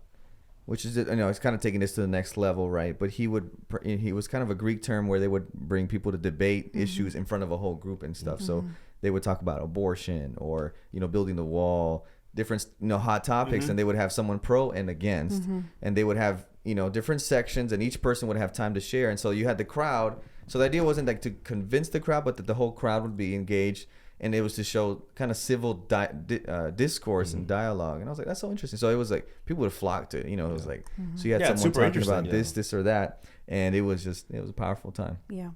which is, it's kind of taking this to the next level, right? But he was kind of a Greek term where they would bring people to debate issues in front of a whole group and stuff. So they would talk about abortion or building the wall, different hot topics, and they would have someone pro and against, and they would have different sections, and each person would have time to share. And so you had the crowd. So the idea wasn't like to convince the crowd, but that the whole crowd would be engaged. And it was to show kind of civil discourse and dialogue. And I was like, that's so interesting. So it was like people would flock to it. It was like, so you had someone super talking about interesting, this or that. And it was a powerful time. Yeah.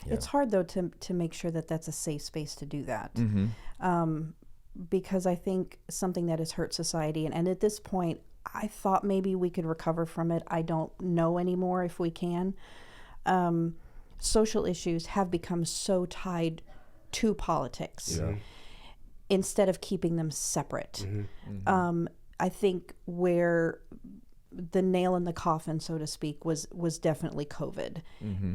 It's hard, though, to make sure that that's a safe space to do that. Because I think something that has hurt society, and at this point, I thought maybe we could recover from it. I don't know anymore if we can. Social issues have become so tied to politics instead of keeping them separate. I think where the nail in the coffin, so to speak, was definitely COVID.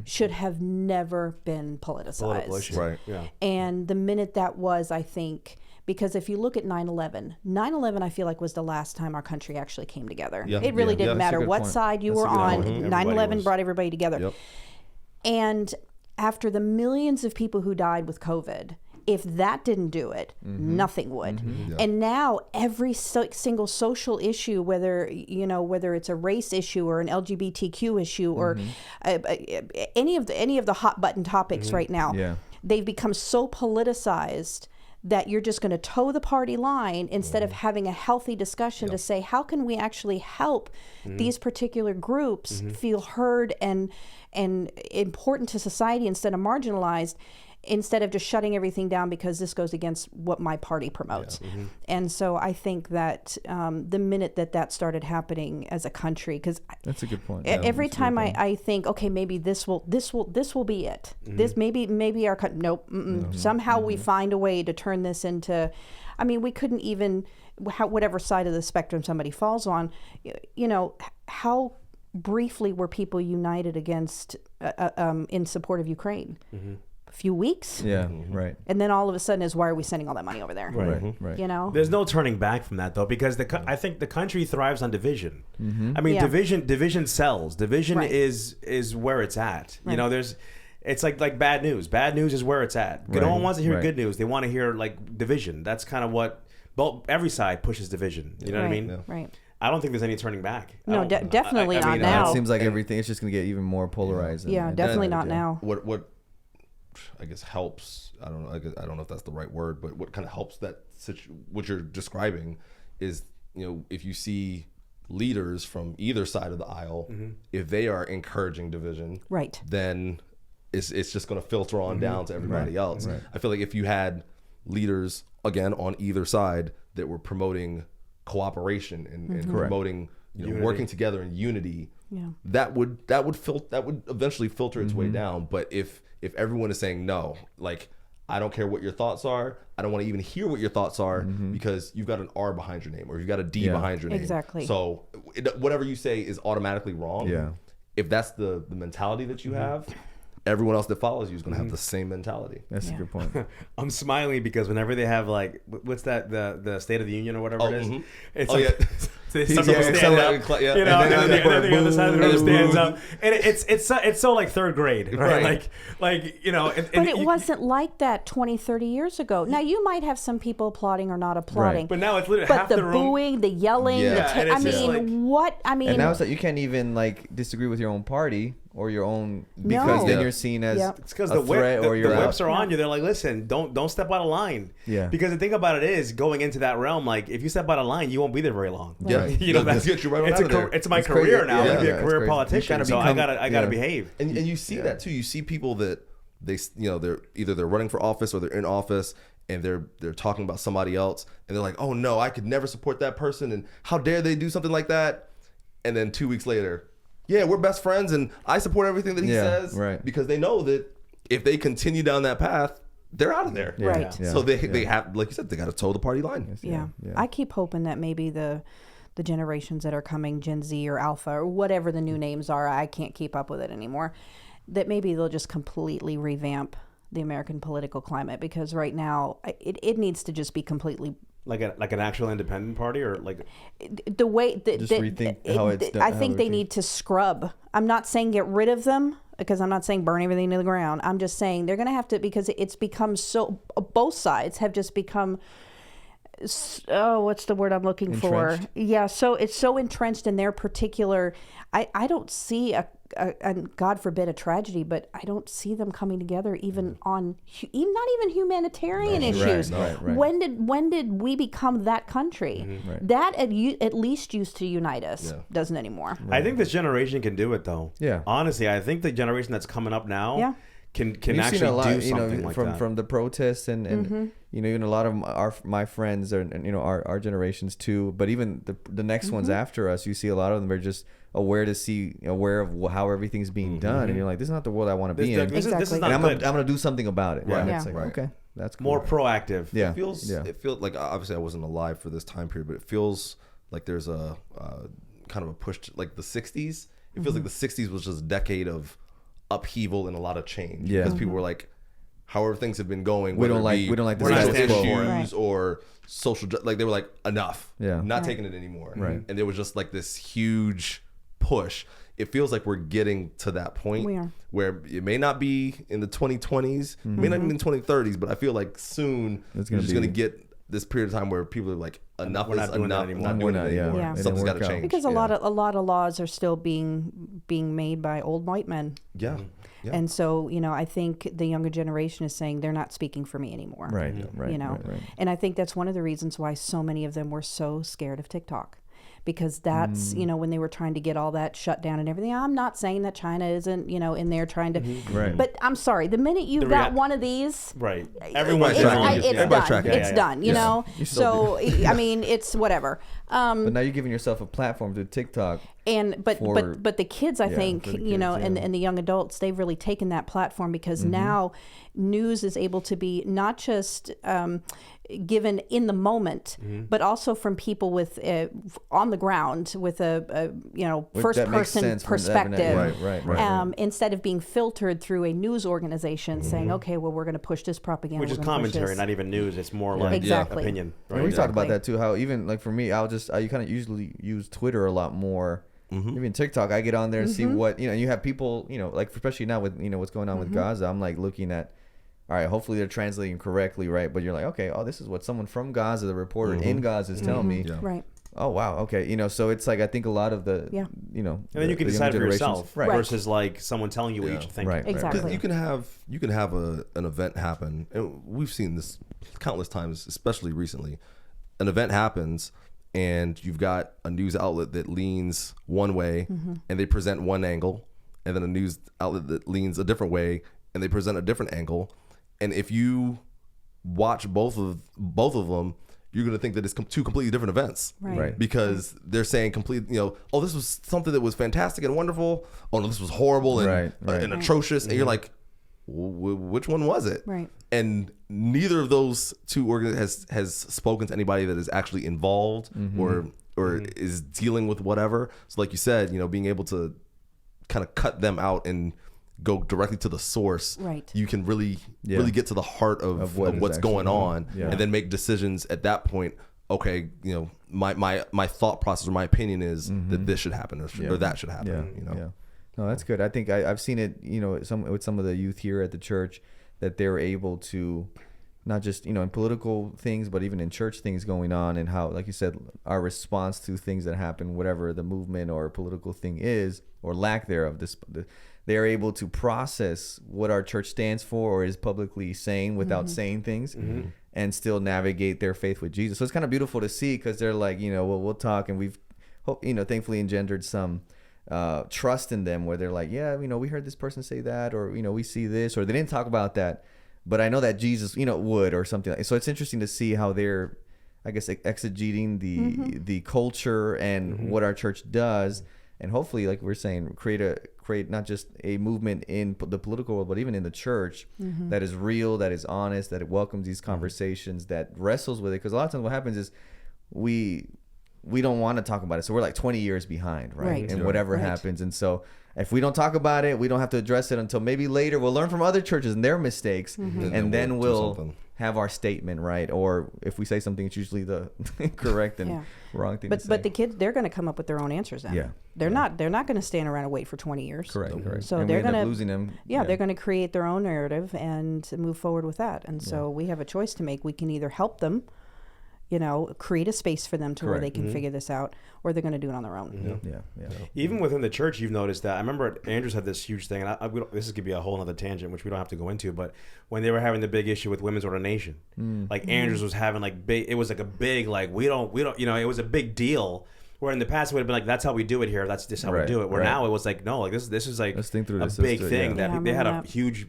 Should have never been politicized. Political issue. Right. Yeah. And the minute that was, I think, because if you look at 9/11, I feel like was the last time our country actually came together. Yeah. It really Yeah. didn't That's a matter good what point. side you That's a were good on. point. 9/11 brought everybody together. Yep. And after the millions of people who died with COVID, if that didn't do it, nothing would. Yeah. And now every single social issue, whether it's a race issue or an LGBTQ issue or any of the hot button topics right now, they've become so politicized that you're just going to toe the party line instead of having a healthy discussion to say, how can we actually help these particular groups feel heard and important to society instead of marginalized, instead of just shutting everything down because this goes against what my party promotes. And so I think that the minute that started happening as a country, because That's a good point. every time I think, okay, maybe this will be it. This maybe our nope. Somehow we find a way to turn this into. I mean, we couldn't even whatever side of the spectrum somebody falls on. How briefly were people united against in support of Ukraine? A few weeks. Yeah, right. And then all of a sudden is, why are we sending all that money over there? Right. There's no turning back from that though, because I think the country thrives on division. I mean, Yeah. division sells. Division Right. is where it's at. Right. It's like bad news. Bad news is where it's at. No Right. one wants to hear Right. good news. They want to hear like division. That's kind of what every side pushes division. You know what I Right. mean? Right. I don't think there's any turning back. No, definitely not mean, now. It seems like everything is just going to get even more polarized. Yeah, definitely not now. What I guess helps, I don't know if that's the right word, but what kind of helps what you're describing is, if you see leaders from either side of the aisle, if they are encouraging division, Right. then it's just going to filter on down to everybody else. Right. I feel like if you had leaders, again, on either side that were promoting cooperation and promoting working together in unity, that would eventually filter its way down. But if everyone is saying no, like, I don't care what your thoughts are, I don't want to even hear what your thoughts are, because you've got an R behind your name or you've got a D behind your name. Exactly. So whatever you say is automatically wrong. Yeah. If that's the mentality that you have, everyone else that follows you is going to have the same mentality. That's a Yeah. good point. I'm smiling because whenever they have like, what's that, the State of the Union or whatever it is, it's Oh, like, yeah. they Yeah, stand stand up, up, yeah. you know, And then and then the other side of the room and stands boo. up, and it's so like third grade, right? Right. Like and But it wasn't like that 20, 30 years ago. Now, you might have some people applauding or not applauding. But now it's literally But half the the room. booing, the yelling, Yeah, and it's just like- And now it's like you can't even like disagree with your own party or your own, because No. then Yeah. you're seen as Yep. It's because a the threat or the you're whips out. are on you. They're like, listen, don't step out of line. Yeah. Because the thing about it is, going into that realm, like if you step out of line, you won't be there very long. Yeah. You know, Let's get you right on it's out of there. it's my It's career crazy. now. Yeah, I'm gonna be yeah, a it's career crazy. You politician, gotta so I become- gotta yeah. behave. And you see that too. You see people that they're either running for office or they're in office and they're talking about somebody else and they're like, oh no, I could never support that person and how dare they do something like that. And then 2 weeks later, yeah, we're best friends and I support everything that he Yeah, says, right. because they know that if they continue down that path, they're out of there. Yeah. Right. Yeah. So they have, like you said, they got to toe the party line. Yeah. I keep hoping that maybe the generations that are coming, Gen Z or Alpha or whatever the new names are, I can't keep up with it anymore, that maybe they'll just completely revamp the American political climate, because right now it needs to just be completely like an actual independent party, or like the way that Just rethink how it's done- I how think it's they done. need to scrub. I'm not saying get rid of them, because I'm not saying burn everything to the ground. I'm just saying they're going to have to, because it's become so, both sides have just become, what's the word I'm looking for? Entrenched? Yeah, so it's so entrenched in their particular. I don't see a God forbid a tragedy, but I don't see them coming together even on not even humanitarian issues. right. When did we become that country? Right. That at least used to unite us doesn't anymore. I think this generation can do it though. Yeah. Honestly, I think the generation that's coming up now Yeah. can We've actually seen a lot, do you know, something like that. from the protests and you know, even a lot of my friends and you know our generations too, but even the next ones after us, you see a lot of them are just aware of how everything's being done, and you're like, this is not the world I want to be in, This is Exactly. not and good. I'm gonna do something about it. Right. And it's Yeah. like, Right. okay, that's cool. More proactive. Yeah. It feels like, obviously I wasn't alive for this time period, but it feels like there's a kind of a push to, like the 60s. It feels like the 60s was just a decade of upheaval and a lot of change. Yeah. Because people were like, however things have been going, We don't whether like- it be we don't like the We're not racial standing for it. issues or social, like they were like, enough. Yeah. Not Right. taking it anymore. Right. And there was just like this huge push. It feels like we're getting to that point We are. where it may not be in the 2020s, may not be in the 2030s, but I feel like soon It's you're gonna just going to be- get this period of time where people are like, enough We're is not doing that enough. anymore. Not doing We're it not, yeah. anymore. Yeah. It Something's didn't got to work out. change. Because a lot of laws are still being made by old white men. Yeah. Yeah. And so, you know, I think the younger generation is saying they're not speaking for me anymore. right, right, You know, right. and I think that's one of the reasons why so many of them were so scared of TikTok. Because that's, you know, when they were trying to get all that shut down and everything. I'm not saying that China isn't, you know, in there trying to. Right. But I'm sorry, the minute you've The got rea- one of these, Right. Everyone's it's, tracking tracking it. you. it's Everybody's done. tracking It's it. done, you know? You still So, I mean, it's whatever. But now you're giving yourself a platform to TikTok. And but for- but the kids, I think, for the you know, kids, and yeah. and the young adults, they've really taken that platform, because now news is able to be not just given in the moment, but also from people with on the ground with a you know, first that makes person sense from that- perspective. right. Instead of being filtered through a news organization saying, okay, well, we're going to push this propaganda, Which is we're gonna push commentary, this. not even news. It's more like Exactly. opinion. And Right? we talked about Exactly. that too. How even like for me, I kind of usually use Twitter a lot more. Even TikTok, I get on there and see what, you know. You have people, you know, like especially now with, you know, what's going on with Gaza. I'm like looking at, all right, hopefully they're translating correctly, right? But you're like, okay, oh, this is what someone from Gaza, the reporter in Gaza, is telling me. Yeah. Right. Oh wow, okay, you know. So it's like I think a lot of the, Yeah. you know, And then you can the decide younger for generations- yourself right? versus like someone telling you what you should think. Right. Exactly. Because you can have an event happen, and we've seen this countless times, especially recently. An event happens, and you've got a news outlet that leans one way, and they present one angle, and then a news outlet that leans a different way, and they present a different angle. And if you watch both of them, you're going to think that it's two completely different events. Right. Because they're saying you know, oh, this was something that was fantastic and wonderful. Oh no, this was horrible and, Right. and atrocious. And you're like, which one was it? Right. And neither of those two has spoken to anybody that is actually involved or is dealing with whatever. So like you said, you know, being able to kind of cut them out and go directly to the source, Right. you can really Yeah. really get to the heart of what is what's actually going on, Yeah. and then make decisions at that point. Okay, you know, my thought process or my opinion is that this should happen or that should happen. Yeah, You know, yeah. No, that's good. I think I've seen it, you know, with some of the youth here at the church, that they're able to, not just, you know, in political things, but even in church things going on, and how, like you said, our response to things that happen, whatever the movement or political thing is, or lack thereof, they're able to process what our church stands for or is publicly saying without saying things, and still navigate their faith with Jesus. So it's kind of beautiful to see, because they're like, you know, well, we'll talk, and we've, you know, thankfully engendered some trust in them, where they're like, yeah, you know, we heard this person say that, or, you know, we see this, or they didn't talk about that, but I know that Jesus, you know, would, or something like. So it's interesting to see how they're, I guess, exegeting the culture and what our church does, and hopefully, like we're saying, create not just a movement in the political world, but even in the church that is real, that is honest, that it welcomes these conversations, that wrestles with it. Because a lot of times what happens is we don't want to talk about it, so we're like 20 years behind, right? And whatever happens, and so if we don't talk about it, we don't have to address it until maybe later. We'll learn from other churches and their mistakes, and then we'll have our statement, right? Or if we say something, it's usually the correct and wrong thing to say. But the kids, they're going to come up with their own answers then. Yeah. They're not going to stand around and wait for 20 years. Correct. So and they're we end going up to losing them. they're going to create their own narrative and move forward with that. And so we have a choice to make. We can either help them, create a space for them to where they can figure this out, or they're going to do it on their own. Yeah. Even within the church, you've noticed that. I remember Andrews had this huge thing, and this is going to be a whole other tangent, which we don't have to go into, but when they were having the big issue with women's ordination, like Andrews was having like big, it was like a big, like, we don't, it was a big deal. Where in the past it would have been like, that's how we do it here. That's just how we do it. Where now it was like, no, like this is like Let's think through a this. big thing that they had a that. huge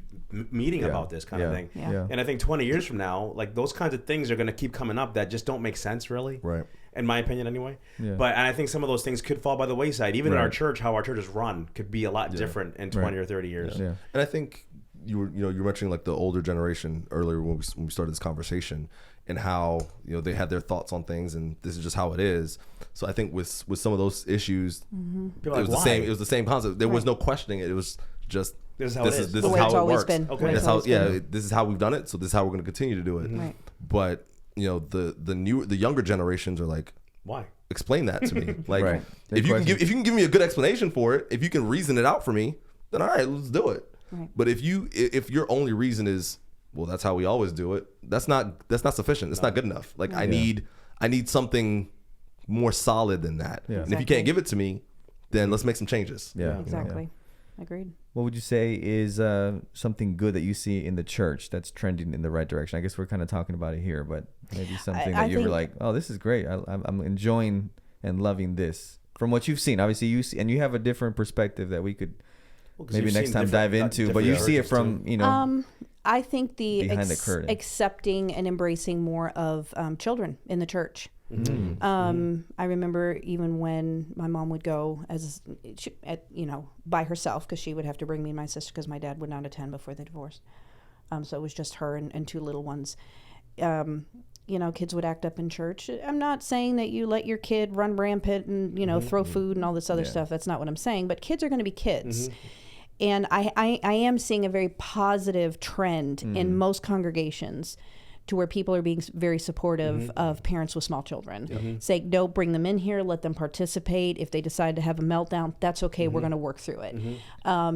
meeting about this kind of thing. Yeah. And I think 20 years from now, like those kinds of things are going to keep coming up that just don't make sense really. Right. In my opinion anyway. Yeah. But and I think some of those things could fall by the wayside. Even in our church, how our church is run could be a lot different in 20 or 30 years. Yeah. And I think you were mentioning like the older generation earlier when we started this conversation, and how they had their thoughts on things, and this is just how it is. So I think with some of those issues, it was the same. It was the same concept. There was no questioning it. It was just this is how it is. This The is way it's how it always works. been. The way That's it's how. always Yeah. been. This is how we've done it. So this is how we're going to continue to do it. Right. But the younger generations are like, Why? explain that to me. Like, Right. if you can give me a good explanation for it, if you can reason it out for me, then all right, let's do it. Right. But if your only reason is, well, that's how we always do it, that's not sufficient. It's not good enough. Like I need something more solid than that. Yeah. And if you can't give it to me, then let's make some changes. Yeah. Exactly. Agreed. What would you say is something good that you see in the church that's trending in the right direction? I guess we're kind of talking about it here, but maybe something that you were like, oh, this is great. I'm enjoying and loving this from what you've seen. Obviously, you see, and you have a different perspective that we could maybe next time dive into. But you see it from I think the behind the curtain. accepting and embracing more of children in the church. I remember even when my mom would go by herself, because she would have to bring me and my sister because my dad would not attend before the divorce. So it was just her and two little ones. Kids would act up in church. I'm not saying that you let your kid run rampant and throw food and all this other stuff. That's not what I'm saying. But kids are going to be kids. And I am seeing a very positive trend in most congregations to where people are being very supportive of parents with small children. Say, don't bring them in here, let them participate. If they decide to have a meltdown, that's okay. We're going to work through it.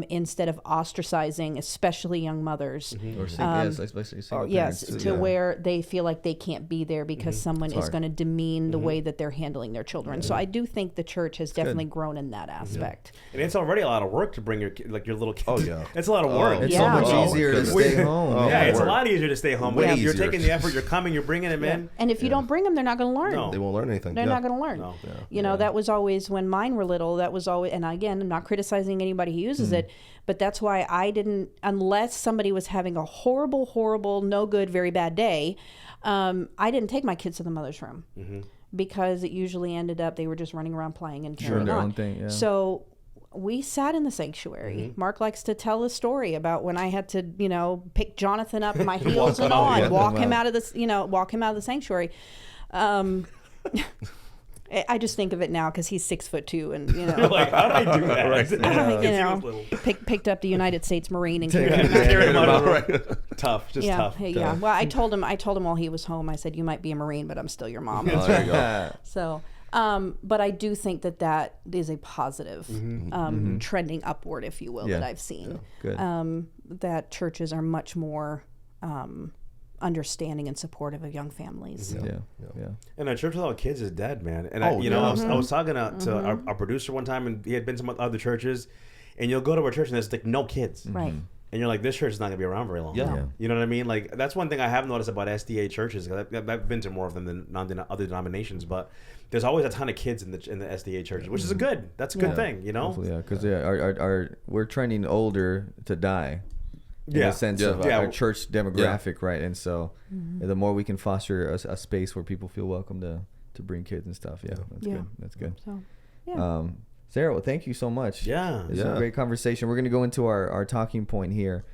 Instead of ostracizing, especially young mothers. Or especially single Yes, parents, to where they feel like they can't be there because someone is going to demean the way that they're handling their children. So I do think the church has definitely grown in that aspect. And it's already a lot of work to bring your little kids. Oh, yeah. It's a lot of work. It's Yeah. so much Oh, easier to because- stay home. Yeah, it's a work. lot easier to stay home. Way But you're easier. taking the effort, you're coming, you're bringing them in. And if you don't bring them, they're not going to learn. No. They won't learn anything. They're not going to learn. No. That was always, when mine were little, that was always, and again, I'm not criticizing anybody who uses it, but that's why I didn't, unless somebody was having a horrible, no good, very bad day, I didn't take my kids to the mother's room because it usually ended up, they were just running around playing and carrying their on. own thing, yeah. So we sat in the sanctuary. Mark likes to tell a story about when I had to, pick Jonathan up in my heels and on, walk him out of the sanctuary. I just think of it now because he's 6'2", and Like, how did I do that? picked up the United States Marine and carried him out. Carry him out of the room. Tough, just tough. Yeah. Well, I told him while he was home, I said, "You might be a Marine, but I'm still your mom." Oh, there you go. So, but I do think that is a positive trending upward, if you will, that I've seen. Good. That churches are much more understanding and supportive of young families. Yeah. And a church without kids is dead, man. And Oh, I was talking to our producer one time, and he had been to some other churches, and you'll go to a church and there's like no kids, Right. and you're like, this church is not gonna be around very long. Yeah. You know what I mean? Like that's one thing I have noticed about SDA churches. 'Cause I've been to more of them than other denominations, but there's always a ton of kids in the SDA churches, which is that's a good thing, Hopefully, because we're trending older to die. In the sense of our church demographic, right? And so the more we can foster a space where people feel welcome to bring kids and stuff, that's good. That's good. So, yeah. Sarah, well, thank you so much. Yeah. It's a great conversation. We're going to go into our talking point here.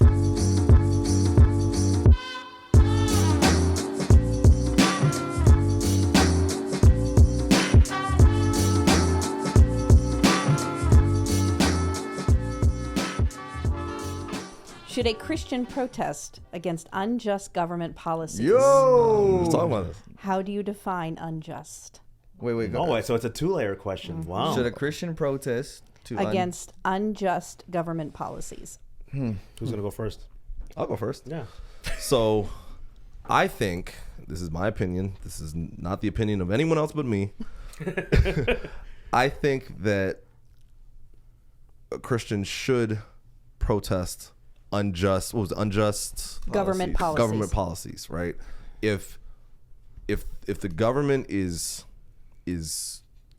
Should a Christian protest against unjust government policies? Yo! Let's talk about this. How do you define unjust? Wait, go. Oh, so it's a 2-layer question. Wow. Should a Christian protest Against unjust government policies. Who's gonna go first? I'll go first. Yeah. So, I think, this is my opinion. This is not the opinion of anyone else but me. I think that a Christian should protest unjust Government policies. Government policies, right? If the government is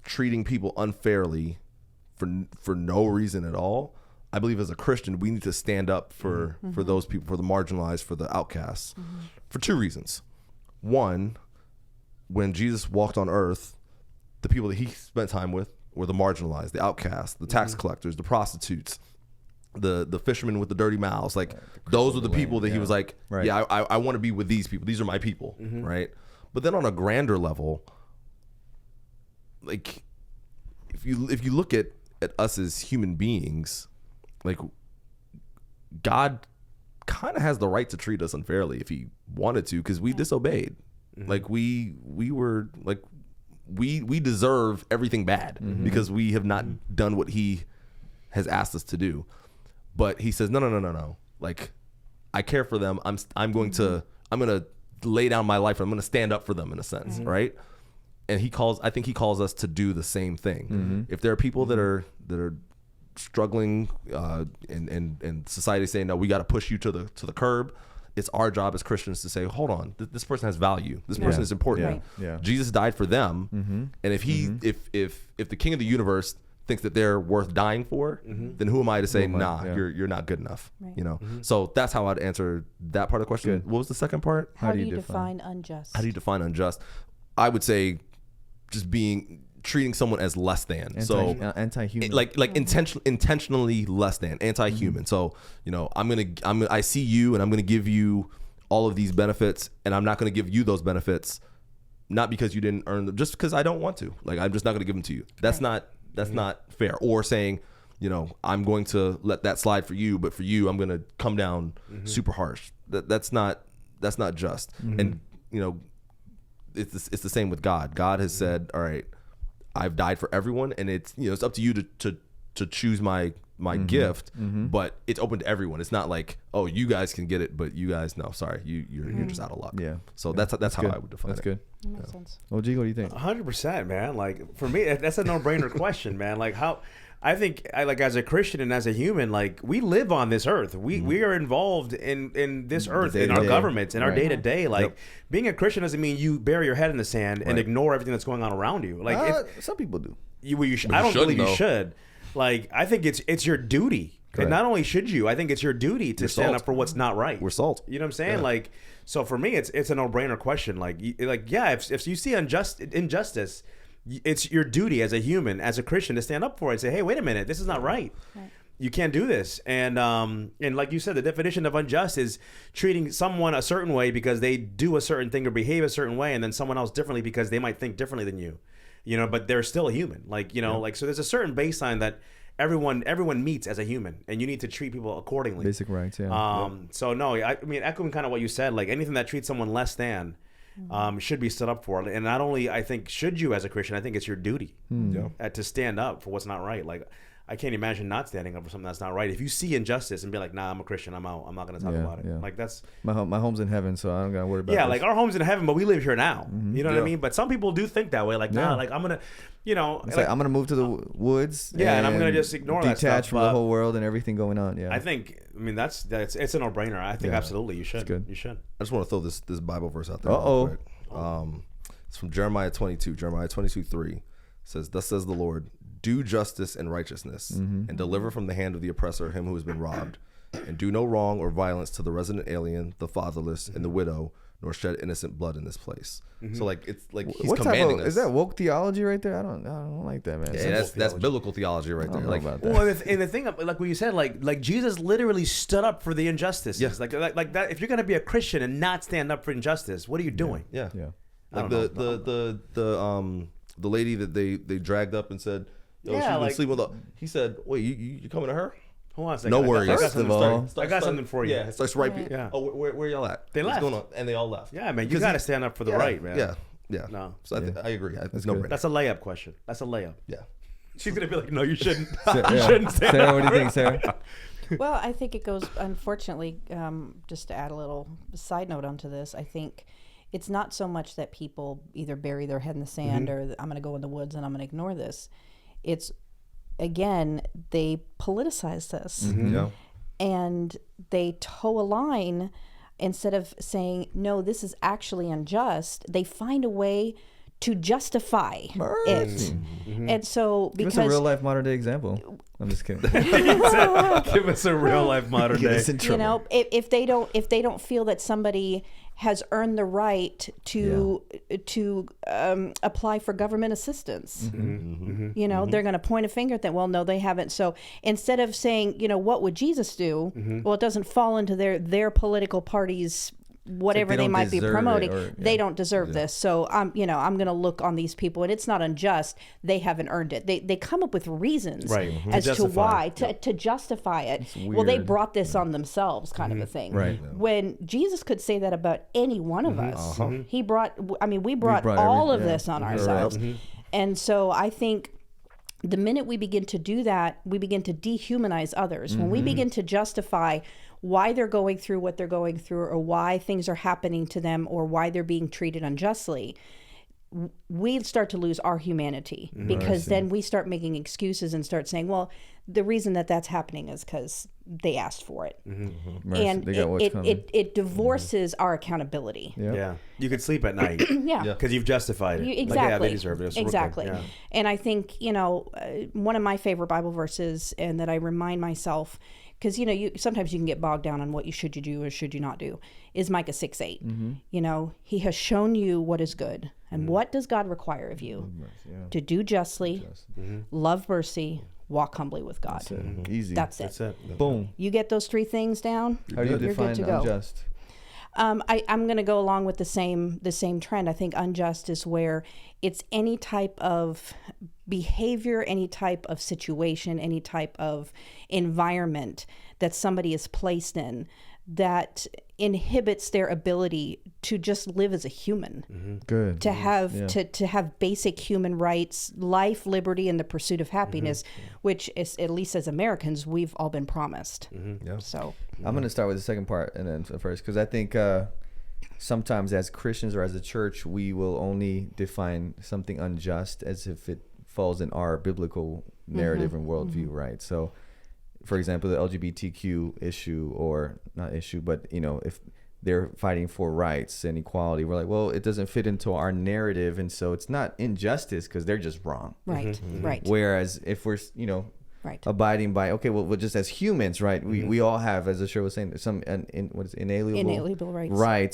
treating people unfairly for no reason at all, I believe as a Christian we need to stand up for those people, for the marginalized, for the outcasts, for two reasons. One, when Jesus walked on earth, the people that he spent time with were the marginalized, the outcasts, the tax collectors, the prostitutes, the fishermen with the dirty mouths. Like those were the people that he was like, Right. yeah, I want to be with these people. These are my people, right? But then on a grander level, like if you look at us as human beings, like God kind of has the right to treat us unfairly if he wanted to, because we disobeyed. Like we were like we deserve everything bad because we have not done what he has asked us to do. But he says no. Like I care for them. I'm going to lay down my life. I'm going to stand up for them in a sense, right? And I think he calls us to do the same thing. If there are people that are struggling, and society saying no, we got to push you to the curb, it's our job as Christians to say, hold on, this person has value. This person is important. Right. Yeah. Jesus died for them, and if he if the King of the universe thinks that they're worth dying for, then who am I to say, nah, you're not good enough? Right. You know. So that's how I'd answer that part of the question. Good. What was the second part? How do you define unjust? How do you define unjust? I would say just treating someone as less than. Anti-human. Like intentionally less than, anti-human. So, you know, I see you and I'm gonna give you all of these benefits, and I'm not gonna give you those benefits not because you didn't earn them, just because I don't want to. Like I'm just not gonna give them to you. That's not fair. Or saying, you know, I'm going to let that slide for you, but for you I'm gonna come down super harsh. That's not just. And you know, it's the same with God. God has said, all right, I've died for everyone, and it's, you know, it's up to you to choose my gift, but it's open to everyone. It's not like, oh, you guys can get it, but you guys, no, sorry, you're just out of luck. Yeah. So that's how good. I would define That's it. good. That makes sense. OG, what do you think? 100%, man. Like for me, that's a no-brainer question, man. Like how I think, like as a Christian and as a human, like we live on this earth. We are involved in this earth, in our day-to-day. governments, in our Right. day to day. Like being a Christian doesn't mean you bury your head in the sand and ignore everything that's going on around you. Like Some people do. you should. But I you don't believe shouldn't, you though. should. Like I think it's your duty. Correct. And not only should you, I think it's your duty to stand salt. up for what's not right. We're salt. You know what I'm saying? Yeah. Like, so for me, it's a no-brainer question. Like if you see injustice, it's your duty as a human, as a Christian, to stand up for it and say, hey, wait a minute, this is not right. You can't do this. And like you said, the definition of unjust is treating someone a certain way because they do a certain thing or behave a certain way, and then someone else differently because they might think differently than you. You know, but they're still a human. Like, you know, like, so there's a certain baseline that everyone meets as a human, and you need to treat people accordingly. Basic rights, yeah. So no, I mean, echoing kind of what you said, like anything that treats someone less than should be stood up for. And not only, I think, should you as a Christian, I think it's your duty to stand up for what's not right. Like I can't imagine not standing up for something that's not right. If you see injustice and be like, nah, I'm a Christian, I'm out, I'm not going to talk about it. Yeah. Like that's My home's in heaven, so I don't gotta worry about yeah, this. like our home's in heaven, but we live here now. You know what I Yeah. mean? But some people do think that way. Like, nah, Yeah. like I'm gonna, you know, It's like I'm gonna move to the woods. Yeah, and I'm gonna just ignore that detach stuff, from the whole world and everything going on. Yeah, I mean, that's it's a no-brainer. I think Yeah. absolutely you should. good. You should. I just want to throw this Bible verse out there. Uh-oh. Real quick. It's from Jeremiah 22. Jeremiah 22:3 says, "Thus says the Lord, do justice and righteousness, and deliver from the hand of the oppressor him who has been robbed, and do no wrong or violence to the resident alien, the fatherless, and the widow, nor shed innocent blood in this place. Mm-hmm. So like it's like he's what type commanding of us. is that woke theology right there? I don't like that, man. Yeah, that's biblical theology right I there. don't know Like about that. Well, and the thing, like what you said, like Jesus literally stood up for the injustices. Yeah. Like that. If you're gonna be a Christian and not stand up for injustice, what are you doing? yeah. Yeah. Like don't the lady that they dragged up and said, "Yo, Yeah, she's been like- sleeping with." He said, "Wait, you coming to her?" Hold on a second. No I got- worries. I got First something of to all- start- I got something for you. Yeah, it starts right. Yeah. Oh, where y'all at? They What's left. going on? And they all left. Yeah, man, you Because got to he- stand up for the yeah, right, man. Yeah. No. So I agree. It's no good. brainer. That's a layup question. That's a layup. Yeah. She's gonna be like, no, you shouldn't. Yeah. You shouldn't stand Sarah, up what do for you think, Sarah? Well, I think it goes, unfortunately, just to add a little side note onto this, I think it's not so much that people either bury their head in the sand or I'm going to go in the woods and I'm going to ignore this. It's, again, they politicize this Yeah. and they toe a line instead of saying, no, this is actually unjust. They find a way to justify it. And so, Give us a real because life modern day example. I'm just kidding. Give us a real life modern Get day. us in trouble. you know, if they don't feel that somebody has earned the right to apply for government assistance, you know, they're going to point a finger at that. Well, no, they haven't. So instead of saying, you know, what would Jesus do? Well, it doesn't fall into their political party's whatever they they don't might be deserve it promoting. or- They yeah. don't deserve this. So I'm going to look on these people, and it's not unjust. They haven't earned it. They come up with reasons Right. as To to justify why it. to justify it. Well, they weird. brought this on themselves, kind of a thing. Right. When Jesus could say that about any one of us, he brought. I mean, we brought brought all of every- yeah. this on Correct. ourselves, and so I think. The minute we begin to do that, we begin to dehumanize others. When we begin to justify why they're going through what they're going through, or why things are happening to them, or why they're being treated unjustly, we start to lose our humanity, because then we start making excuses and start saying, well, the reason that that's happening is because they asked for it. Mercy, And they got what's coming. it divorces our accountability. Yeah. Yeah. You could sleep at night Yeah. because you've justified it. Exactly. Like, yeah, they deserve it. So we're good. Exactly. Yeah. And I think, you know, one of my favorite Bible verses, and that I remind myself, because, you know, sometimes you can get bogged down on what you should do or should you not do, is Micah 6:8. You know, he has shown you what is good. And what does God require of you? To do justly, love mercy, walk humbly with God. Easy. That's it. That's it. Boom. You get those three things down, How do you you're define good to go. unjust? I'm going to go along with the same trend. I think unjust is where it's any type of behavior, any type of situation, any type of environment that somebody is placed in that inhibits their ability to just live as a human, Good. to have to have basic human rights, life, liberty, and the pursuit of happiness, which is, at least as Americans, we've all been promised. Yeah. So I'm going to start with the second part and then first, because I think sometimes as Christians or as a church, we will only define something unjust as if it falls in our biblical narrative and worldview, right? So, for example, the LGBTQ issue, or not issue, but, you know, if they're fighting for rights and equality, we're like, well, it doesn't fit into our narrative, and so it's not injustice because they're just wrong. right. Whereas if we're, you know, Right. abiding by, okay, well, just as humans, right, we all have, as the show was saying, some what is it, inalienable rights.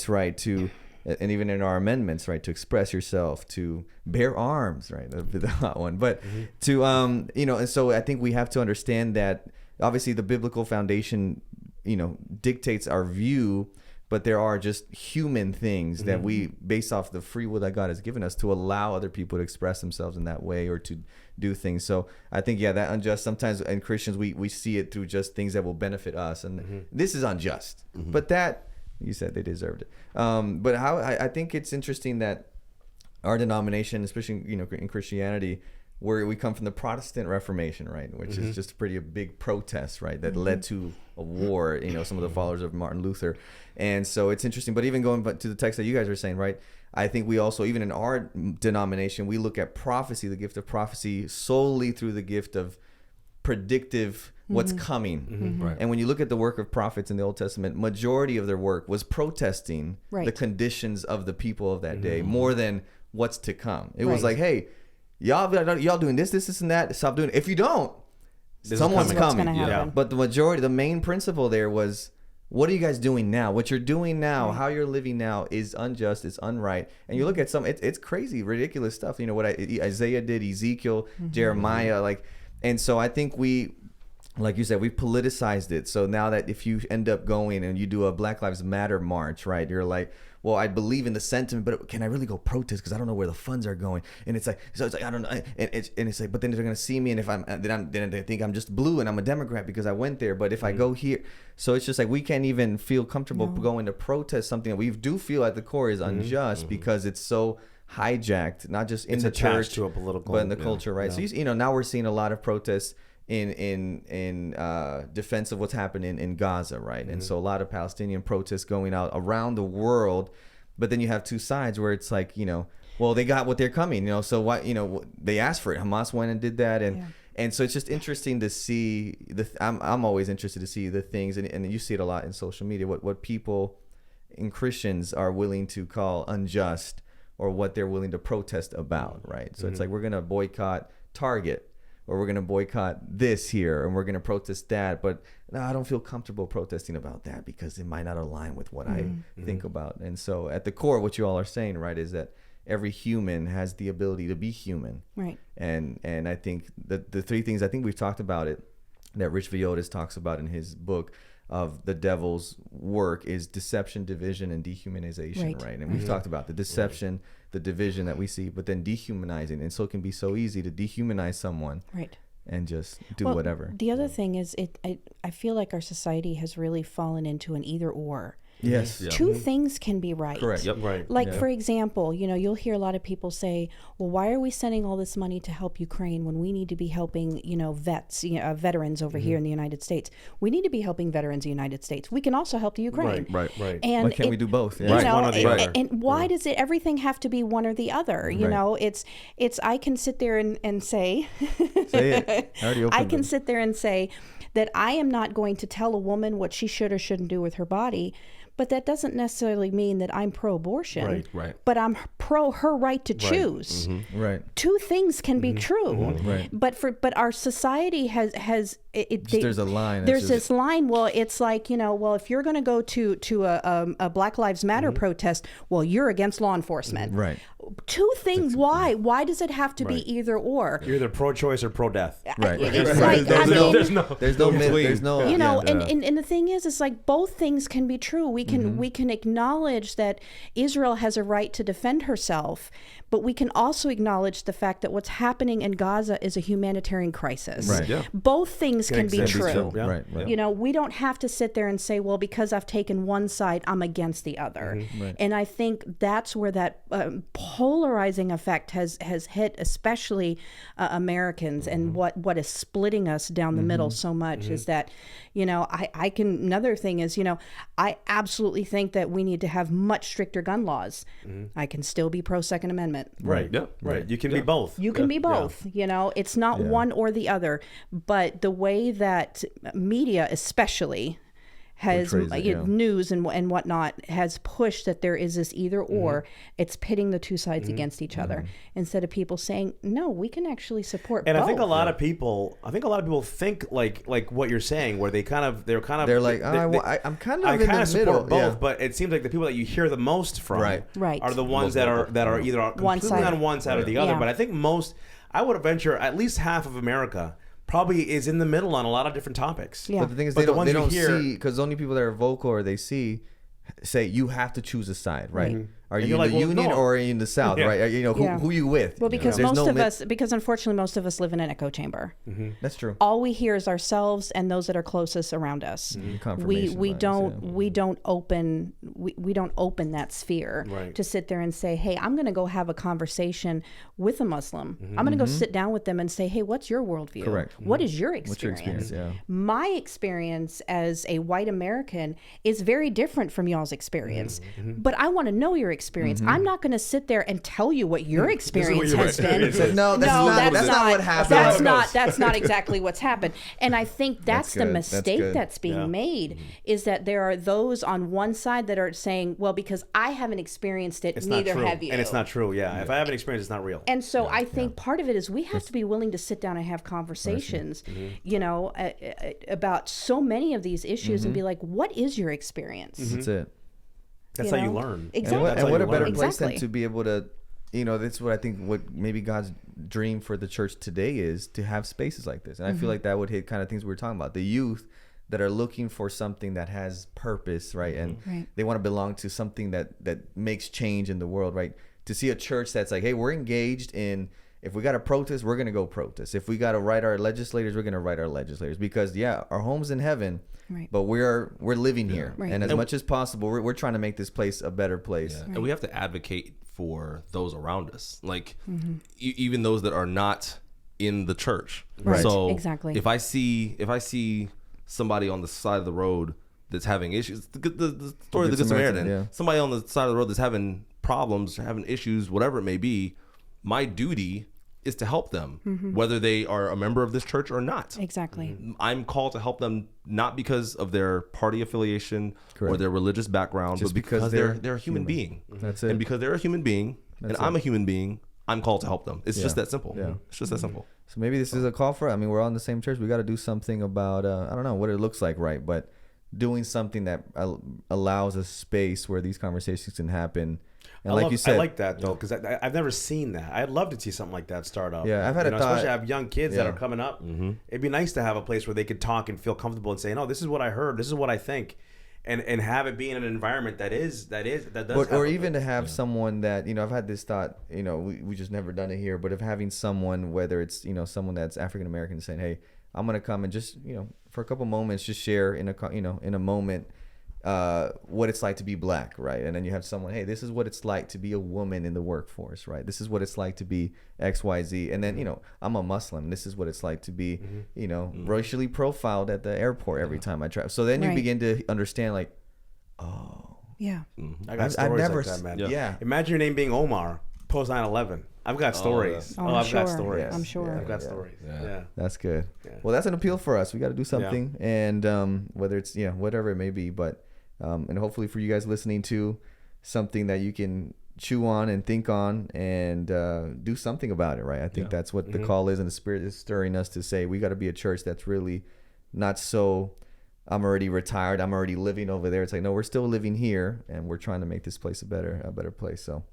right, to, and even in our amendments, right, to express yourself, to bear arms, right, that'd be the hot one, but to you know, and so I think we have to understand that obviously the biblical foundation, you know, dictates our view, but there are just human things that we, based off the free will that God has given us, to allow other people to express themselves in that way or to do things. So I think, yeah, that unjust, sometimes in Christians, we see it through just things that will benefit us. And this is unjust. But that, you said they deserved it. But how I think it's interesting that our denomination, especially, you know, in Christianity, where we come from the Protestant Reformation, right, which is just a pretty big protest, right, that led to a war, you know, some of the followers of Martin Luther. And so it's interesting. But even going to the text that you guys were saying, right, I think we also, even in our denomination, we look at prophecy, the gift of prophecy, solely through the gift of predictive what's coming. Right. And when you look at the work of prophets in the Old Testament, majority of their work was protesting the conditions of the people of that day more than what's to come. It was like, hey, y'all doing this and that. Stop doing it. If you don't, someone's What's coming. gonna happen. But the majority, the main principle there was what are you guys doing now? What you're doing now, how you're living now is unjust, it's unright. And you look at some, it's crazy, ridiculous stuff. You know, what Isaiah did, Ezekiel, Jeremiah, like, and so I think we, like you said, we've politicized it. So now that if you end up going and you do a Black Lives Matter march, right, you're like, well, I believe in the sentiment, but can I really go protest? Because I don't know where the funds are going. And it's like, so it's like, I don't know. And it's like, but then they're going to see me. And if then they think I'm just blue and I'm a Democrat because I went there. But if I go here, so it's just like, we can't even feel comfortable going to protest something that we do feel at the core is unjust because it's so hijacked, not just in the church, to a political, but in the culture, right? So, you know, now we're seeing a lot of protests in defense of what's happening in Gaza, right? And so a lot of Palestinian protests going out around the world, but then you have two sides where it's like, you know, well, they got what they're coming, you know, so why, you know, they asked for it. Hamas went and did that, and so it's just interesting to see I'm always interested to see the things, and you see it a lot in social media, what people in Christians are willing to call unjust or what they're willing to protest about, right? So it's like, we're gonna boycott Target, or we're going to boycott this here, and we're going to protest that. But no, I don't feel comfortable protesting about that because it might not align with what I think about. And so at the core, what you all are saying, right, is that every human has the ability to be human. Right. And I think the three things, I think we've talked about it, that Rich Villodas talks about in his book of the devil's work is deception, division, and dehumanization, right? And we've talked about the deception, the division that we see, but then dehumanizing. And so it can be so easy to dehumanize someone, right, and just do whatever. The other thing is, I feel like our society has really fallen into an either or. Yes. Two things can be right. Correct. Yep. Right. Like, for example, you know, you'll hear a lot of people say, well, why are we sending all this money to help Ukraine when we need to be helping, you know, veterans over here in the United States? We need to be helping veterans in the United States. We can also help the Ukraine. Right. And why can't we do both? You know, one or the other. And why does everything have to be one or the other? You know, it's I can sit there and say, Say it. I already opened I can it. sit there and say that I am not going to tell a woman what she should or shouldn't do with her body. But that doesn't necessarily mean that I'm pro-abortion. Right. But I'm pro her right to choose. Right. Two things can be true. Right. But our society has There's a line. There's this line. Well, it's like, you know, well, if you're going to go to a Black Lives Matter protest, well, you're against law enforcement. Right. Two things. Why does it have to be either or? You're either pro-choice or pro-death. Right. It's like, I mean, There's no. There's no mid, there's no, you know, yeah. and the thing is, it's like both things can be true. We can acknowledge that Israel has a right to defend herself, but we can also acknowledge the fact that what's happening in Gaza is a humanitarian crisis. Right. Yeah. Both things can be true. Yeah. Right. You know, we don't have to sit there and say, well, because I've taken one side, I'm against the other. Right. And I think that's where that polarizing effect has hit, especially Americans, and what is splitting us down the middle so much is that, you know, another thing is, you know, I absolutely think that we need to have much stricter gun laws. I can still be pro Second Amendment. Right. Yeah. Right. You can be both. You can be both. You know, it's not one or the other. But the way that media, especially, has Portrays it, news and whatnot, has pushed that there is this either or. It's pitting the two sides against each other instead of people saying, no, we can actually support And both. I think a lot of people think like what you're saying, where they're like, I'm kind of I in kind the of support middle. both, but it seems like the people that you hear the most from Right. are the ones that are either completely on one side or the other. Yeah. But I think I would venture at least half of America probably is in the middle on a lot of different topics. Yeah. But the thing is, But they the don't ones you hear- see, because only people that are vocal or they see say you have to choose a side, right? Are And you you're in the like, well, Union no. or are you in the South, Yeah. right? You know, who you with? Well, because There's because unfortunately most of us live in an echo chamber. That's true. All we hear is ourselves and those that are closest around us. Confirmation We bias, don't we don't open that sphere Right. to sit there and say, hey, I'm going to go have a conversation with a Muslim. I'm going to go sit down with them and say, hey, what's your worldview? Correct. What is your What's your experience? experience? Yeah. My experience as a white American is very different from y'all's experience, but I want to know your experience. experience. I'm not going to sit there and tell you what your experience your has been. experience is. No, that's not what happened. That's not exactly what's happened. And I think that's the good. That's mistake good. that's being made, is that there are those on one side that are saying, well, because I haven't experienced it, It's neither not true. have you. And it's not true. Yeah. If I haven't experienced, it's not real. And so I think part of it is we have to be willing to sit down and have conversations, you know, about so many of these issues and be like, what is your experience? That's it. That's you how you know? learn. Exactly. That's And how what you a better learn. place than Exactly. to be able to, you know, that's what I think what maybe God's dream for the church today is to have spaces like this. And I feel like that would hit kind of things we were talking about. The youth that are looking for something that has purpose, right? And Right. they want to belong to something that makes change in the world, right? To see a church that's like, hey, we're engaged in, if we got to protest, we're going to go protest. If we got to write our legislators, we're going to write our legislators, because our home's in heaven, Right. but we're living here. Right. And as much as possible, we're trying to make this place a better place. And we have to advocate for those around us, like even those that are not in the church. Right. So Exactly. if I see somebody on the side of the road that's having issues, the story of the Good Good Samaritan, Samaritan, yeah. somebody on the side of the road that's having problems, having issues, whatever it may be, my duty is to help them, whether they are a member of this church or not. Exactly. I'm called to help them not because of their party affiliation or Correct. their religious background, Just but because because they're a human being. That's it. And because they're a human being and I'm a human being, I'm called to help them. It's just Yeah. that simple. Yeah. It's just that simple. So maybe this is a call for, I mean, we're all in the same church. We got to do something about, I don't know what it looks like, right? But doing something that allows a space where these conversations can happen. And like you said, I like that though, because I've never seen that. I'd love to see something like that start up. Yeah, I've had a thought- especially I have young kids that Yeah. are coming up. It'd be nice to have a place where they could talk and feel comfortable and say, "No, this is what I heard. This is what I think," and have it be in an environment that does. or even to have someone that, you know, I've had this thought, you know, we just never done it here, but of having someone, whether it's, you know, someone that's African American, saying, hey, I'm going to come and just, you know, for a couple moments, just share in a moment, what it's like to be black, right? And then you have someone, hey, this is what it's like to be a woman in the workforce, right? This is what it's like to be XYZ. And then, you know, I'm a Muslim. This is what it's like to be, you know, racially profiled at the airport every time I travel. So then you Right. begin to understand, like, Yeah. I got I've stories never like that, man. yeah. Imagine your name being Omar post 9/11. I've got stories. Oh, I'm I've got sure. stories. I'm sure. I've got stories. Yeah. That's good. Yeah. Well, that's an appeal for us. We got to do something, and whether it's whatever it may be, but and hopefully for you guys listening to, something that you can chew on and think on and do something about it. Right? I think that's what the call is, and the Spirit is stirring us to say we got to be a church that's really not so. I'm already retired. I'm already living over there. It's like, no, we're still living here, and we're trying to make this place a better place. So,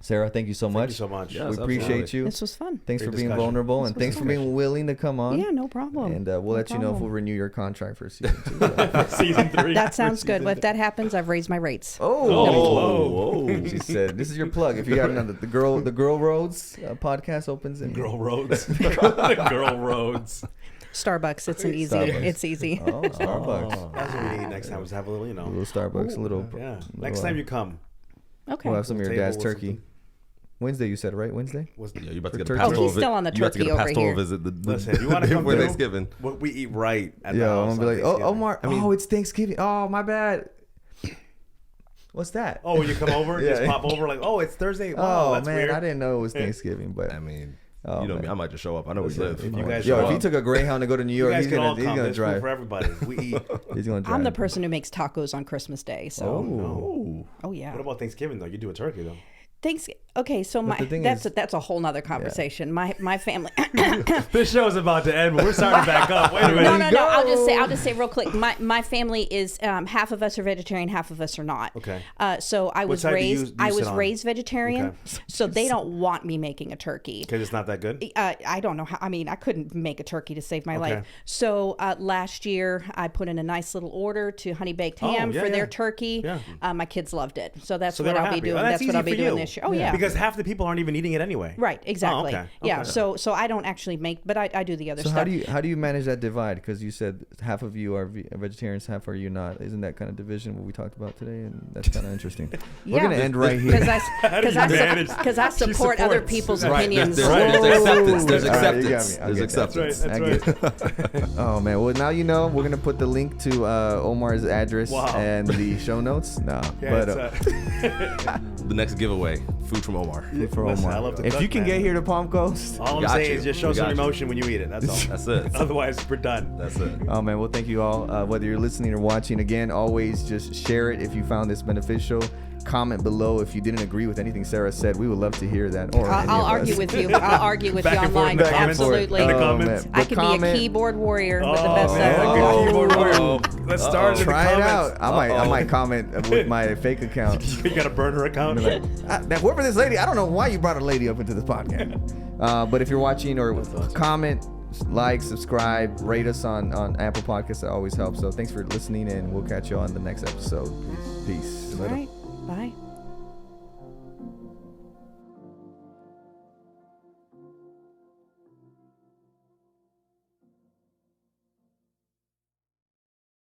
Sarah, thank you so much. Thank you so much. Yeah. We appreciate absolutely. you. This was fun. Thanks Great for being discussion. vulnerable, This and was thanks for fun. being willing to come on. Yeah, no problem. And we'll No let you know if problem. we'll renew your contract for season 2. So. Season 3. That sounds good. Well, if that happens, I've raised my rates. Whoa. She said, "This is your plug. If you got another, the Girl Roads podcast opens in Girl Roads. The Girl Roads. Starbucks. It's an easy. Starbucks. It's easy. Oh, Starbucks. That's what we need next time. Is have a little, A little Starbucks, a little. Yeah. Next time you come. Okay. We'll have some of your Table dad's with turkey. something. Wednesday, you said, right? Wednesday. Yeah, you're about to get turkey. a pastoral Oh, he's still on the You have to get turkey a over pastoral here. visit Listen, you want to come before through? Thanksgiving. What we eat right at the Yeah, house. I'm gonna be like, on oh, Thanksgiving. Omar. Oh, it's Thanksgiving. Oh, my bad. What's that? Oh, when you come over, Yeah. just pop over like, oh, it's Thursday. Wow, Oh that's man, weird. I didn't know it was Thanksgiving, but I mean, Oh, you know man. me. I might just show up. I know where you live. If you guys yo, show if he up, took a Greyhound to go to New you York, guys he's can all gonna come. There's food drive. for everybody. We eat. He's gonna drive. I'm the person who makes tacos on Christmas Day. So. Oh. Oh yeah. What about Thanksgiving though? You do a turkey though. Thanks. Okay, so my the thing that's is- that's a whole nother conversation. My family. This show is about to end, but we're starting back up. Wait a minute. No. I'll just say real quick. My family is half of us are vegetarian, half of us are not. Okay. So I was side do you raised. sit I was on? raised vegetarian. Okay. So they don't want me making a turkey. Because it's not that good. I don't know how. I mean, I couldn't make a turkey to save my Okay. life. So last year, I put in a nice little order to Honey Baked Oh, Ham yeah, for yeah. their turkey. Yeah. My kids loved it. So that's So they what were I'll be happy. doing. Well, That's what easy I'll be for doing you. this year. Oh yeah. Because because half the people aren't even eating it anyway. Right, exactly. Oh, okay. Yeah, Okay. so I don't actually make, but I do the other So stuff. how do you manage that divide? Because you said half of you are vegetarians, half are you not. Isn't that kind of division what we talked about today? And that's kind of interesting. We're gonna end right here. Because I support other supports. people's Right. opinions. There's acceptance. There's All right, you got acceptance. me. I There's get that. acceptance. I get it. Oh man. Well, now you know. We're gonna put the link to Omar's address Wow. and the show notes. No, Yeah, but it's, The next giveaway, food from Omar. food for listen, Omar. I love to If cook, you can man. get here to Palm Coast, all I'm got saying you. is just show We some got you. emotion when you eat it. That's all. That's it. Otherwise, we're done. That's it. oh man, well thank you all. Whether you're listening or watching, again, always just share it if you found this beneficial. Comment below if you didn't agree with anything Sarah said. We would love to hear that. Or any I'll of argue us. with you. I'll argue with you Back and forth online. in the comments. Absolutely. In the Oh, comments. man. I But can comment- be a keyboard warrior with the Oh, best man, ever. a good keyboard warrior. Uh-oh. Let's start in the Try it comments. out. I might comment with my fake account. You got a burner account. Like, now, whoever this lady, I don't know why you brought a lady up into this podcast. But if you're watching or comment, like, subscribe, rate us on Apple Podcasts. That always helps. So thanks for listening, and we'll catch you on the next episode. Peace. All right. Bye.